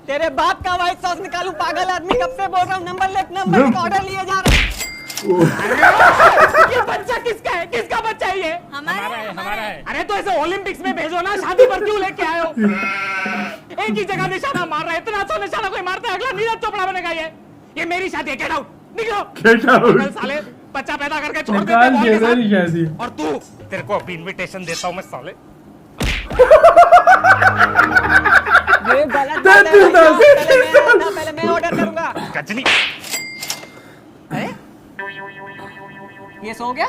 Speaker 9: तेरे बाप का व्हाइट सॉस निकालू पागल आदमी, कब से बोल रहा हूँ नंबर लेट नंबर का ऑर्डर लिए जा रहा
Speaker 2: ये बच्चा किसका है? किसका बच्चा है ये?
Speaker 5: हमारा है।
Speaker 2: अरे तो ऐसे ओलंपिक्स में भेजो ना, शादी पर क्यों लेके आए हो? एक ही जगह निशाना मार रहा है, इतना अच्छा निशाना कोई मारता है? अगला नीरज चोपड़ा बनेगा ये मेरी शादी है, गेट आउट, निकलो।
Speaker 6: Get out.
Speaker 2: कल साले बच्चा पैदा करके छोड़ देते
Speaker 1: निकाल
Speaker 2: हैं
Speaker 1: के
Speaker 2: बॉल के
Speaker 1: मेरी शादी।
Speaker 2: साथ। और तू, तेरे को अभी इनविटेशन देता हूँ मैं साले।
Speaker 9: ये गलत बात है। पहले मैं ऑर्डर करूंगा।
Speaker 2: गजनी,
Speaker 9: अरे ये सो गया?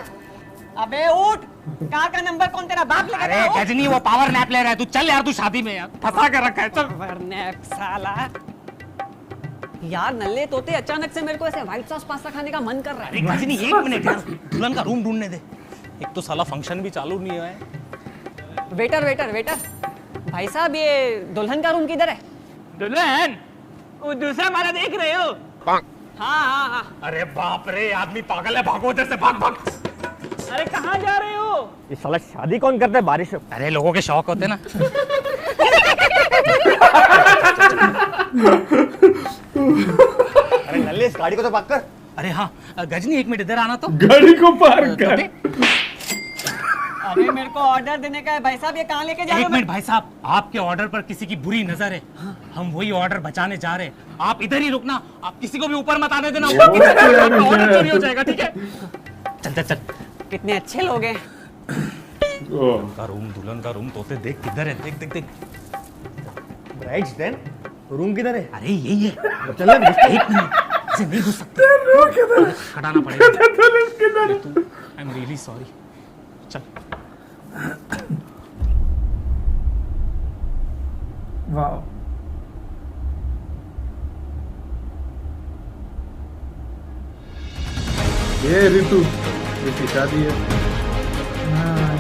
Speaker 9: अबे उठ, कार का नंबर कौन तेरा बाप लेके
Speaker 2: अरे
Speaker 9: गया? उठ।
Speaker 2: गजनी वो पावर नैप ले रहा है, तू चल यार, तू शादी में यार फंसा कर रखा है, चल।
Speaker 9: वरने साला यार, नल्ले तोते, अचानक से मेरे को ऐसे व्हाइट सॉस पास्ता खाने का मन कर रहा
Speaker 2: अरे
Speaker 9: है।
Speaker 2: गजनी एक मिनट यार, दुल्हन का रूम ढूंढने दे। एक तो साला फंक्शन भी चालू नहीं हुआ है।
Speaker 9: वेटर वेटर वेटर, भाई साहब ये दुल्हन का रूम किधर है?
Speaker 2: दुल्हन,
Speaker 9: वो दूसरा वाला देख रहे हो? हाँ।
Speaker 2: अरे बाप रे, आदमी पागल है, भागो उधर से, भाग भाग।
Speaker 9: अरे कहाँ जा रहे हो?
Speaker 7: ये साला शादी कौन करता है बारिश में?
Speaker 2: अरे लोगों के शौक होते ना।
Speaker 7: अरे नल्ले, इस गाड़ी को तो पार्क कर।
Speaker 2: अरे हाँ गजनी, एक मिनट इधर आना तो।
Speaker 6: गाड़ी को पार कर।
Speaker 9: अरे मेरे को ऑर्डर देने का है भाई साहब, ये कहाँ लेके जा रहे
Speaker 2: एक
Speaker 9: हो?
Speaker 2: मिनट भाई साहब, आपके ऑर्डर पर किसी की बुरी नजर है, हम वही ऑर्डर बचाने जा रहे हैं। आप इधर ही रुकना, आप किसी को भी ऊपर मत आने देना, आपका ऑर्डर चोरी हो जाएगा, ठीक है? चल चल चल।
Speaker 9: कितने अच्छे लोग हैं।
Speaker 2: का रूम, दुल्हन का रूम, तोते देख किधर है, देख देख देख।
Speaker 7: राइट्स देन, रूम किधर है?
Speaker 2: अरे यही है।
Speaker 7: चल ना,
Speaker 2: एक मिनट, ऐसे नहीं घुस सकते, हटाना पड़ेगा। आई एम रियली सॉरी, चल।
Speaker 1: वाह,
Speaker 6: ये ऋतु, इसकी शादी है।
Speaker 1: हाँ,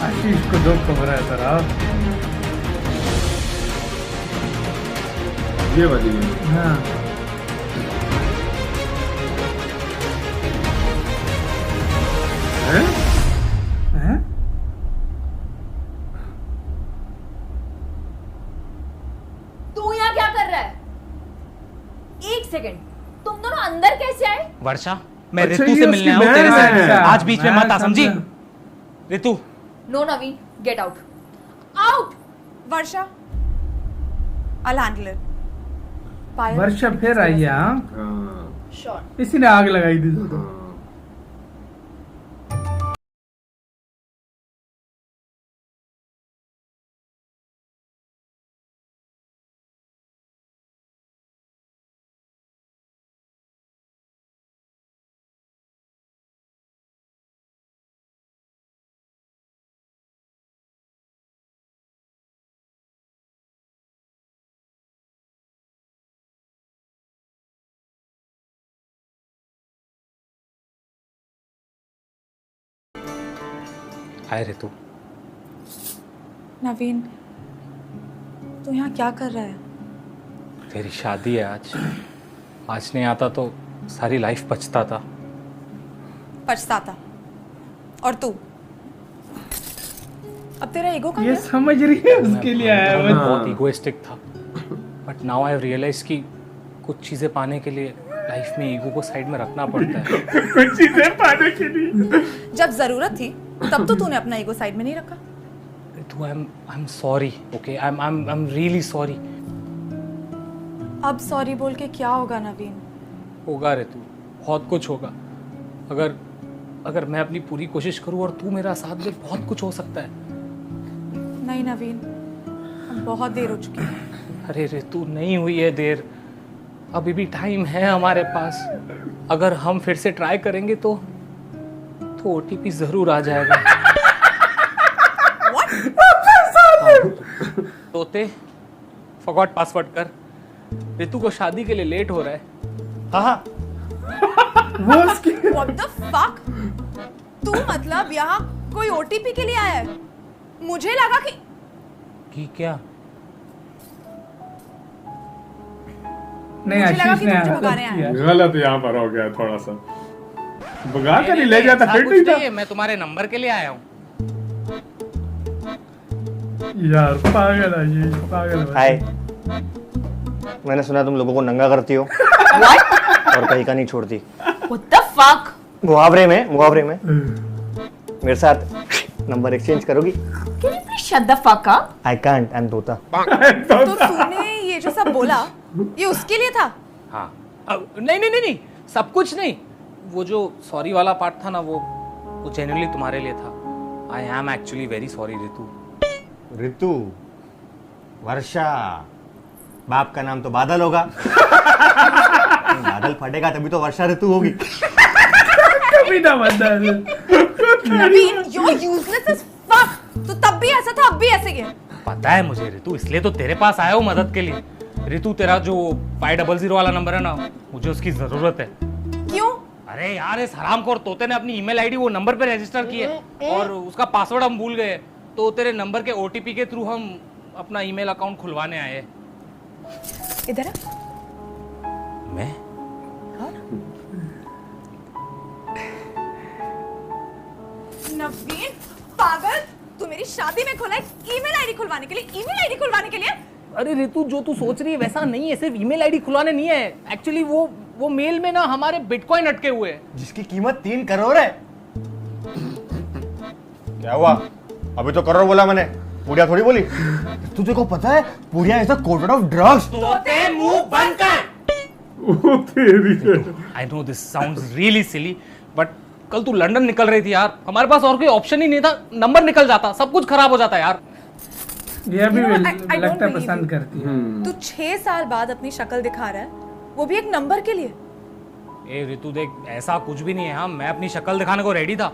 Speaker 1: आशीष को 2 खबर है सर। आप
Speaker 6: ये वाली है।
Speaker 1: हाँ,
Speaker 6: हैं?
Speaker 1: हैं?
Speaker 10: तू यहाँ क्या कर रहा है? एक सेकंड, तुम दोनों अंदर कैसे आए?
Speaker 2: वर्षा, मैं
Speaker 6: अच्छा,
Speaker 2: ऋतु
Speaker 6: ये
Speaker 2: से
Speaker 6: उसकी
Speaker 2: मिलने आऊँ
Speaker 6: बहन
Speaker 2: तेरे
Speaker 6: है।
Speaker 2: से, आज बीच में
Speaker 1: मैं
Speaker 2: मत आ, समझी?
Speaker 1: समझा।
Speaker 2: Ritu,
Speaker 10: no Naveen, get out, out.
Speaker 11: Varsha, I'll handle it. Payal,
Speaker 1: Varsha फिर आई है। हाँ,
Speaker 6: हाँ।
Speaker 10: श्योर।
Speaker 1: इसी ने आग लगाई थी तो।
Speaker 2: हाय ऋतु।
Speaker 11: नवीन, तू यहाँ क्या कर रहा है?
Speaker 2: तेरी शादी है आज, आज नहीं आता तो सारी लाइफ बचता था।
Speaker 11: पछताता। और तू? अब तेरा ईगो कहाँ
Speaker 1: ये
Speaker 11: गया?
Speaker 1: समझ रही है, उसके लिए आया
Speaker 2: मैं
Speaker 1: है।
Speaker 2: बहुत इगोइस्टिक था, but now I have realise कि कुछ चीजें पाने के लिए लाइफ में ईगो को साइड में रखना पड़ता है।
Speaker 6: कुछ चीजें पाने के लिए।
Speaker 11: जब जरूरत थी तब तो तूने अपना ईगो साइड में नहीं रखा।
Speaker 2: Ritu, I am sorry, okay? I am really sorry.
Speaker 11: अब सॉरी बोल के क्या होगा नवीन?
Speaker 2: होगा ऋतु, बहुत कुछ होगा। अगर मैं अपनी पूरी कोशिश करूं और तू मेरा साथ दे, बहुत कुछ हो सकता है।
Speaker 11: नहीं नवीन, अब बहुत देर हो चुकी है।
Speaker 2: अरे ऋतु, नहीं हुई है देर, अभी भी टाइम है हमारे पास। अगर हम फिर से ट्राई करेंगे तो ओटीपी जरूर आ जाएगा। तोते, फॉरगॉट पासवर्ड कर। ऋतु को शादी के लिए लेट हो रहा है।
Speaker 7: हाँ।
Speaker 1: वो उसकी
Speaker 11: What the fuck? तू मतलब यहाँ कोई ओटीपी के लिए आया है? मुझे लगा कि
Speaker 2: क्या?
Speaker 1: नहीं
Speaker 11: मुझे लगा
Speaker 1: आशीष
Speaker 11: कि
Speaker 1: ने
Speaker 11: तुम मुझे भगाने आए हो।
Speaker 6: गलत यहाँ पर हो गया थोड़ा सा, भगा कर ही ले जाता
Speaker 2: ऐसा
Speaker 6: फिर
Speaker 2: कुछ
Speaker 6: नहीं था।
Speaker 2: नहीं है, मैं तुम्हारे नंबर के लिए आया हूँ।
Speaker 6: यार पागल है ये, पागल है।
Speaker 4: हाय, मैंने सुना तुम लोगों को नंगा करती हो और कहीं का नहीं छोड़ती।
Speaker 10: What the fuck?
Speaker 4: मुहावरे में मेरे साथ नंबर एक्सचेंज करोगी?
Speaker 10: Can you please shut the fuck up?
Speaker 4: I can't, I am तोता।
Speaker 11: तो तूने ये जो सब बोला ये उसके लिए था?
Speaker 2: हाँ नहीं, सब कुछ नहीं। वो जो सॉरी वाला पार्ट था ना, वो जेन्युइनली तुम्हारे लिए था। I am actually very sorry Ritu.
Speaker 4: Ritu, Varsha, बाप का नाम तो बादल होगा। बादल फटेगा तभी तो वर्षा ऋतु होगी।
Speaker 1: कभी ना बदल।
Speaker 11: नवीन, you're useless as fuck. तो तब भी ऐसा था, अब भी ऐसे ही है।
Speaker 2: पता है मुझे रितु, इसलिए तो तेरे पास आया हूँ मदद के लिए। रितु, तेरा जो 500 वाला नंबर है ना, मुझे उसकी जरूरत है।
Speaker 11: क्यों?
Speaker 2: अरे यार, इस हरामखोर तोते ने अपनी ईमेल आईडी वो नंबर पे रजिस्टर की है और उसका पासवर्ड हम भूल गए, तो तेरे नंबर के ओटीपी के थ्रू हम अपना ईमेल अकाउंट खुलवाने आए।
Speaker 11: इधर आ।
Speaker 2: मैं?
Speaker 11: नवीन पागल, तू मेरी शादी में खुला ईमेल आईडी खुलवाने के लिए, ईमेल आईडी खुलवाने के लिए?
Speaker 2: अरे रितु, जो तू सोच रही है वैसा नहीं है, सिर्फ ईमेल आईडी खुलवाने नहीं है। एक्चुअली वो मेल में ना हमारे बिटकॉइन अटके हुए हैं,
Speaker 4: जिसकी कीमत 3 करोड़ है। क्या हुआ? अभी तो करोड़ बोला मैंने, पूरिया थोड़ी बोली। तुझे को पता है Puriya is the coated of drugs.
Speaker 2: तोते मुंह बंद कर।
Speaker 6: ओ तेरी।
Speaker 2: I know this sounds really silly, but कल तू लंदन निकल रही थी यार, हमारे पास और कोई ऑप्शन ही नहीं था। नंबर निकल जाता, सब कुछ खराब हो जाता यार।
Speaker 1: ये भी
Speaker 11: You know, I
Speaker 1: लगता है
Speaker 11: don't
Speaker 1: पसंद
Speaker 11: believe
Speaker 1: करती है।
Speaker 11: तू 6 साल बाद अपनी शक्ल दिखा रहा है, वो भी एक नंबर के लिए।
Speaker 2: ए रितु देख, ऐसा कुछ भी नहीं है। हाँ, मैं अपनी शक्ल दिखाने को रेडी था,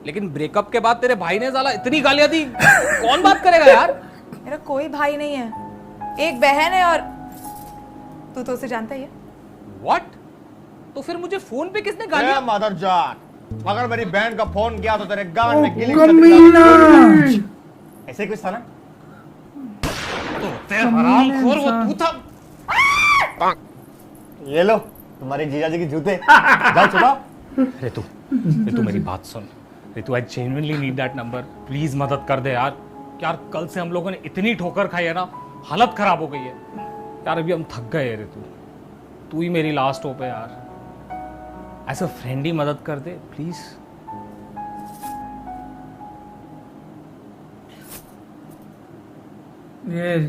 Speaker 2: लेकिन ब्रेकअप के बाद तेरे भाई ने साला इतनी गालियां दी, कौन बात करेगा यार।
Speaker 11: मेरा कोई भाई नहीं है, एक बहन है और तू तो उसे जानता ही है।
Speaker 2: व्हाट? तो फिर मुझे फोन पे किसने गालियां?
Speaker 4: मदर जाट, अगर मेरी बहन का फोन किया तो तेरे गान में गिली ऐसे कुछ था ना।
Speaker 2: तो तेरे हरामखोर वो तू था।
Speaker 4: ये लो तुम्हारे जीजा जी के जूते, जाओ छुपाओ।
Speaker 2: रितु मेरी बात सुन। Ritu, I genuinely need that number, please मदद कर दे यार। यार कल से हम लोगों ने इतनी ठोकर खाई है ना, हालत खराब हो गई है यार। अभी हम थक गए हैं रितु, तू ही मेरी लास्ट होप है यार। ऐसा फ्रेंड ही मदद कर दे प्लीज।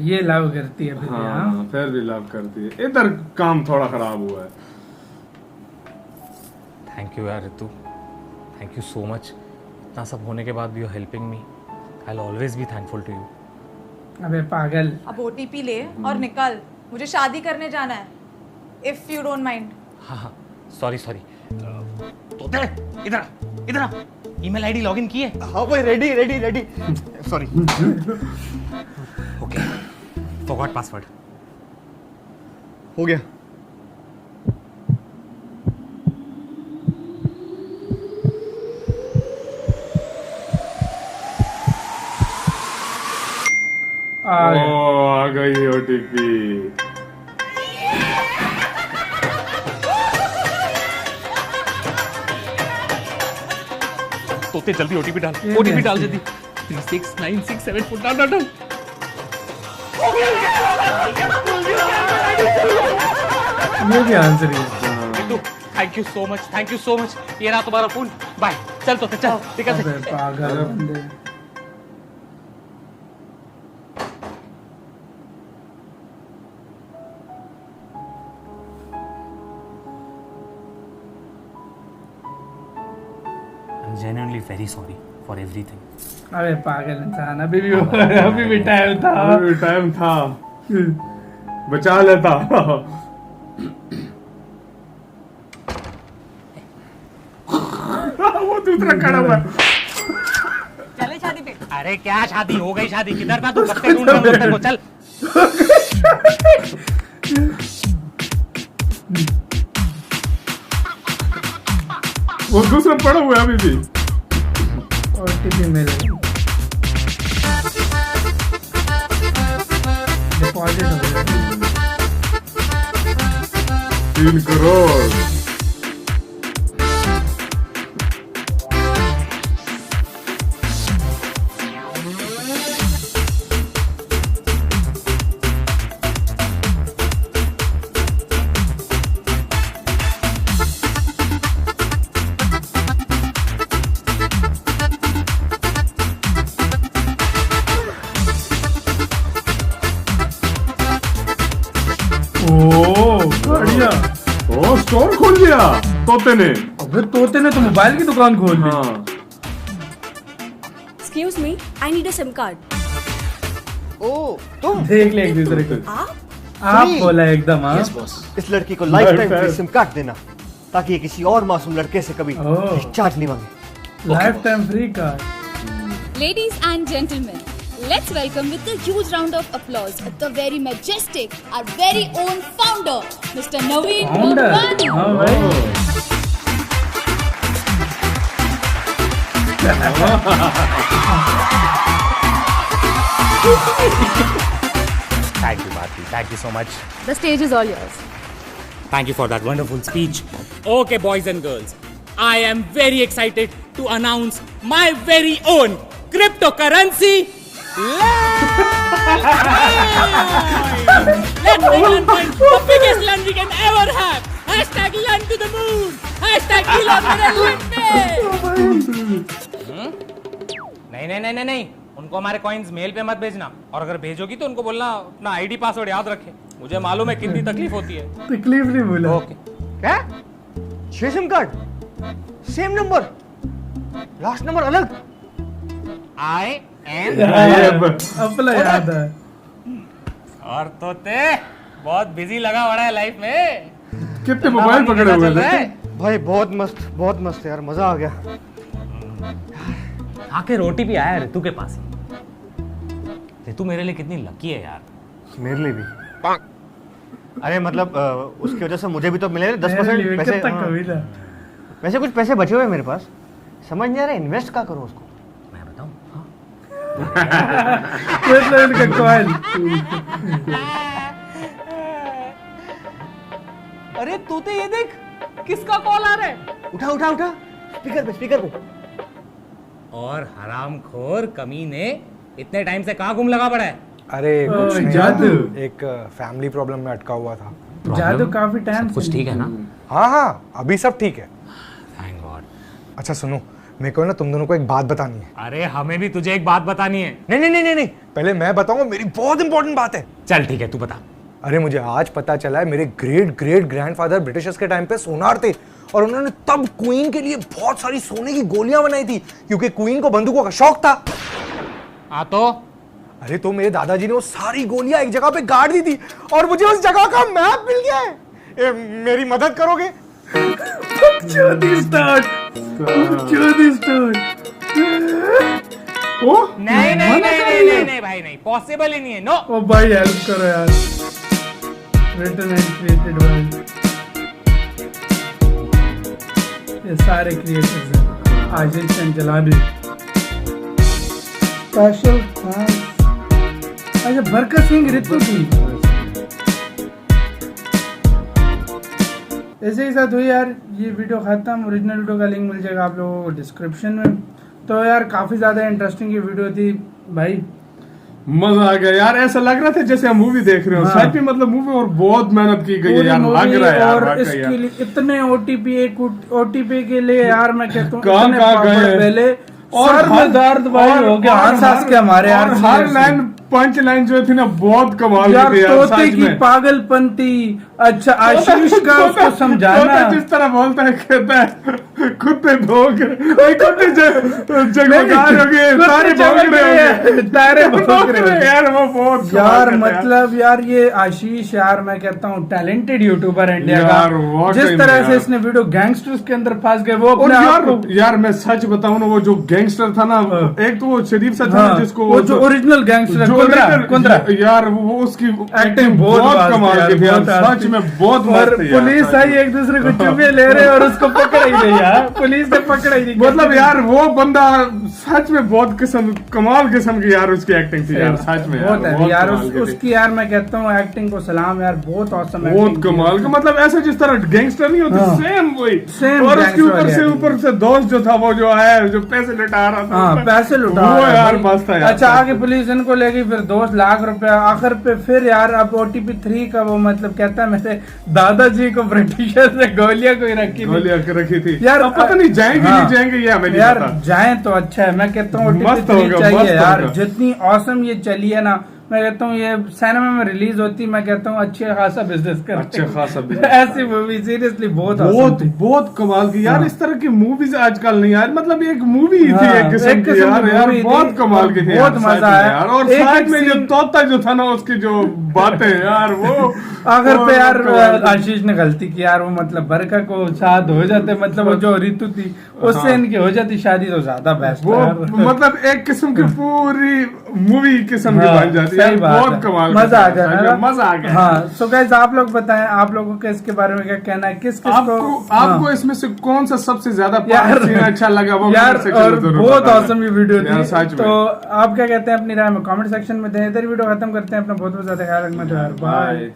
Speaker 1: ये लव करती है फिर।
Speaker 6: हाँ, फिर भी लव करती है। इधर काम थोड़ा खराब हुआ है।
Speaker 2: थैंक यू यार Ritu, thank you so much. इतना सब होने के बाद भी you helping me, I will always be thankful to you.
Speaker 1: अबे पागल,
Speaker 11: अब ओटीपी ले और निकल, मुझे शादी करने जाना है, इफ यू डोंट माइंड।
Speaker 2: हाँ, सॉरी। तोते, इधर ईमेल आईडी लॉगिन की है?
Speaker 4: हाँ भाई, ready. Sorry.
Speaker 2: Okay, forgot password.
Speaker 4: हो गया।
Speaker 6: आ गई ओटीपी।
Speaker 2: तोते जल्दी ओटीपी डाल, ओटीपी डाल जल्दी। 369674 डाल।
Speaker 1: ये भी आंसर है।
Speaker 2: Thank you so much. ये रहा तुम्हारा फोन, बाय। चल तोते चल, ठीक है।
Speaker 1: अबे पागल बंदे।
Speaker 2: I'm genuinely very sorry for everything.
Speaker 1: अबे पागल इंसान, अभी भी टाइम था।
Speaker 6: बचा लेता। वो दूसरा खड़ा हुआ।
Speaker 9: चले शादी पे।
Speaker 2: अरे क्या शादी हो गई? शादी किधर था तू? कब से ढूंढ रहा हूं तेरे को। चल
Speaker 6: वो दूसरा पड़ा हुआ है अभी भी।
Speaker 1: ओटीपी मिल डिपॉजिट हो गया।
Speaker 6: 3 करोड़।
Speaker 1: बढ़िया।
Speaker 6: ओ स्टोर खोल लिया तोते ने।
Speaker 1: अबे तोते ने तो मोबाइल की दुकान खोल ली।
Speaker 6: हाँ।
Speaker 5: Excuse me, I need a SIM card.
Speaker 4: ओ तुम
Speaker 1: देख ले एक दूसरे को। आप बोला एकदम। हाँ
Speaker 4: इस लड़की को life time free SIM card देना ताकि ये किसी और मासूम लड़के से कभी रिचार्ज नहीं मांगे।
Speaker 1: Life time free card.
Speaker 12: Ladies and gentlemen, let's welcome with a huge round of applause the very majestic, our very own founder, Mr. Naveen Bhagwani.
Speaker 1: हाँ भाई।
Speaker 3: Thank you, Bharti. Thank you so much.
Speaker 12: The stage is all yours.
Speaker 2: Thank you for that wonderful speech. Okay, boys and girls, I am very excited to announce my very own cryptocurrency. Let's make London the biggest land we can ever have. Hashtag land to the moon. Hashtag Elon Musk. नहीं नहीं नहीं नहीं नहीं, उनको हमारे coins mail पे मत भेजना, और अगर भेजोगी तो उनको बोलना अपना आईडी पासवर्ड याद रखे। मुझे मालूम है कितनी तकलीफ होती है।
Speaker 1: तकलीफ नहीं बोला।
Speaker 2: ओके।
Speaker 4: क्या 6 SIM card, same number, last number अलग।
Speaker 2: आई एम
Speaker 1: अपना याद है।
Speaker 2: और तोते बहुत बिजी लगा बड़ा है लाइफ में।
Speaker 6: कितने मोबाइल पकड़े हुए थे
Speaker 4: भाई? बहुत मस्त यार, मजा आ गया।
Speaker 2: आके रोटी भी आया ऋतु के पास ही। ऋतु मेरे लिए कितनी लकी है यार।
Speaker 4: मेरे लिए भी। अरे मतलब उसकी वजह से मुझे भी तो मिले 10% पैसे। वैसे कुछ पैसे बचे हुए मेरे पास, समझ नहीं आ रहा इन्वेस्ट क्या करूं उसको।
Speaker 2: मैं बताऊं?
Speaker 9: अरे तूते ये देख, किसका कॉल आ रहा है?
Speaker 4: उठा स्पीकर पे।
Speaker 2: और हरामखोर कमीने इतने टाइम से कहाँ गुम लगा पड़ा है?
Speaker 13: अरे कुछ नहीं,
Speaker 1: जादू
Speaker 13: एक फैमिली प्रॉब्लम में अटका हुआ था।
Speaker 1: जादू काफी टाइम
Speaker 2: कुछ ठीक है ना?
Speaker 13: हाँ अभी सब ठीक है।
Speaker 2: Thank God.
Speaker 13: अच्छा सुनो, मेरे को ना तुम दोनों को एक बात बतानी है।
Speaker 2: अरे हमें भी तुझे एक बात बतानी है।
Speaker 13: नहीं, पहले मैं बताऊंगा, मेरी बहुत इंपॉर्टेंट बात है।
Speaker 2: चल ठीक है, तू बता।
Speaker 13: अरे मुझे आज पता चला है, मेरे ग्रेट ग्रैंडफादर ब्रिटिशर्स के टाइम पे सोनार थे, और उन्होंने तब क्वीन के लिए बहुत सारी सोने की गोलियां बनाई थी, क्योंकि क्वीन को बंदूकों का शौक था।
Speaker 2: तो
Speaker 13: अरे तो मेरे दादाजी ने वो सारी गोलियां एक जगह पे गाड़ दी थी, और मुझे उस जगह का मैप मिल गया है। मेरी मदद करोगे?
Speaker 2: नहीं भाई, नहीं पॉसिबल ही नहीं है। नो
Speaker 1: ओ भाई हेल्प करो यार। रिटन एंड क्रिएटेड बाय ये सारे क्रिएटर्स हैं। आशीष चंचलानी, स्पेशल थैंक्स। अच्छा बरकत सिंह ऋतु थी। ऐसे ही साथ हुई यार ये वीडियो खत्म। ओरिजिनल वीडियो का लिंक मिल जाएगा आप लोगों को डिस्क्रिप्शन में। तो यार काफी ज्यादा इंटरेस्टिंग ये वीडियो थी भाई,
Speaker 6: मजा आ गया यार। ऐसा लग रहा था जैसे हम मूवी देख रहे हो। सच में मतलब मूवी और बहुत मेहनत की गई है यार, लग रहा है यार।
Speaker 1: और इसके लिए इतने ओटीपी के लिए यार मैं कहता हूँ
Speaker 6: कहाँ गए
Speaker 1: पहले और में दर्द भाई हो गया। हंस के हमारे यार
Speaker 6: हर लाइन पंच लाइन जो थी ना बहुत कमाल
Speaker 1: यार,
Speaker 6: की थी यार।
Speaker 1: तोते की पागलपंती। अच्छा आशीष का उसको समझाना,
Speaker 6: जिस तरह बोलता है कहता है कुत्ते भौंक कुत्ते जगमगार हो गए, सारे भौंक रहे हैं यार। वो बहुत
Speaker 1: यार मतलब यार ये आशीष यार मैं कहता हूँ टैलेंटेड यूट्यूबर है इंडिया का। जिस तरह से इसने वीडियो गैंगस्टर्स के अंदर फंस गए वो अपने आप को।
Speaker 6: यार मैं सच बताऊं ना, वो जो गैंगस्टर था ना, एक तो वो शरीफ सा था जिसको
Speaker 1: वो जो ओरिजिनल गैंगस्टर कुंद्रा
Speaker 6: यार, वो उसकी एक्टिंग बहुत कमाल की थी यार। सच में बहुत मस्त है।
Speaker 1: पुलिस आई एक दूसरे को चुपे ले रहे और उसको पकड़ ही नहीं यार। पुलिस ने पकड़ा ही नहीं।
Speaker 6: मतलब यार वो बंदा सच में बहुत कमाल किस्म की यार उसकी एक्टिंग थी यार, सच में
Speaker 1: बहुत है यार उसकी यार, मैं कहता हूँ एक्टिंग को सलाम यार, बहुत औसम,
Speaker 6: बहुत कमाल का। मतलब ऐसा जिस तरह गैंगस्टर नहीं होते, सेम वही, और उसके ऊपर से दोस्त जो था वो जो आया जो पैसे लुटा रहा था,
Speaker 1: पैसे लुटा
Speaker 6: वो यार मस्त था यार।
Speaker 1: अच्छा आगे पुलिस इनको ले गई, फिर 2 लाख रुपया आखिर पे। फिर यार अब OTP 3 का वो मतलब कहता है मेरे दादाजी को ब्रिटिशर्स ने गोलियां कोई
Speaker 6: रखी थी
Speaker 1: यार।
Speaker 6: अब पता नहीं जाएंगे नहीं जाएंगे ये हमें नहीं
Speaker 1: यार
Speaker 6: पता।
Speaker 1: जाए तो अच्छा है, मैं कहता हूँ OTP 3 चाहिए यार। जितनी औसम ये चली है ना, मैं कहता हूँ ये सिनेमा में रिलीज होती, मैं कहता हूँ अच्छे खासा बिजनेस कर,
Speaker 6: अच्छा खासा बिजनेस।
Speaker 1: ऐसी मूवी सीरियसली बहुत
Speaker 6: कमाल की यार। इस तरह की मूवीज आजकल नहीं यार, मतलब एक मूवी थी एक किस्म की यार, बहुत कमाल की थी, बहुत मजा आया यार। और साथ में जो तोता जो था ना उसकी जो बातें यार, वो
Speaker 1: आखिर पे यार आशीष ने गलती की यार, वो मतलब बरका को साथ हो जाते, मतलब वो जो ऋतु थी उससे इनकी हो जाती शादी तो ज्यादा बेस्ट
Speaker 6: वो मतलब एक किस्म की पूरी मूवी किस्म की बन जाती है, बहुत कमाल,
Speaker 1: मजा आ गया,
Speaker 6: मजा आ गया।
Speaker 1: हाँ सो गाइस आप लोग बताएं, आप लोगों का इसके बारे में क्या कहना है, किस
Speaker 6: आपको इसमें से कौन सा सबसे ज्यादा सीन अच्छा लगा वो
Speaker 1: यार, और बहुत औसम ये वीडियो थी। तो आप क्या कहते हैं अपनी राय में कमेंट सेक्शन में दें। इधर वीडियो खत्म करते हैं, अपना बहुत ज्यादा ख्याल रखना। बाय।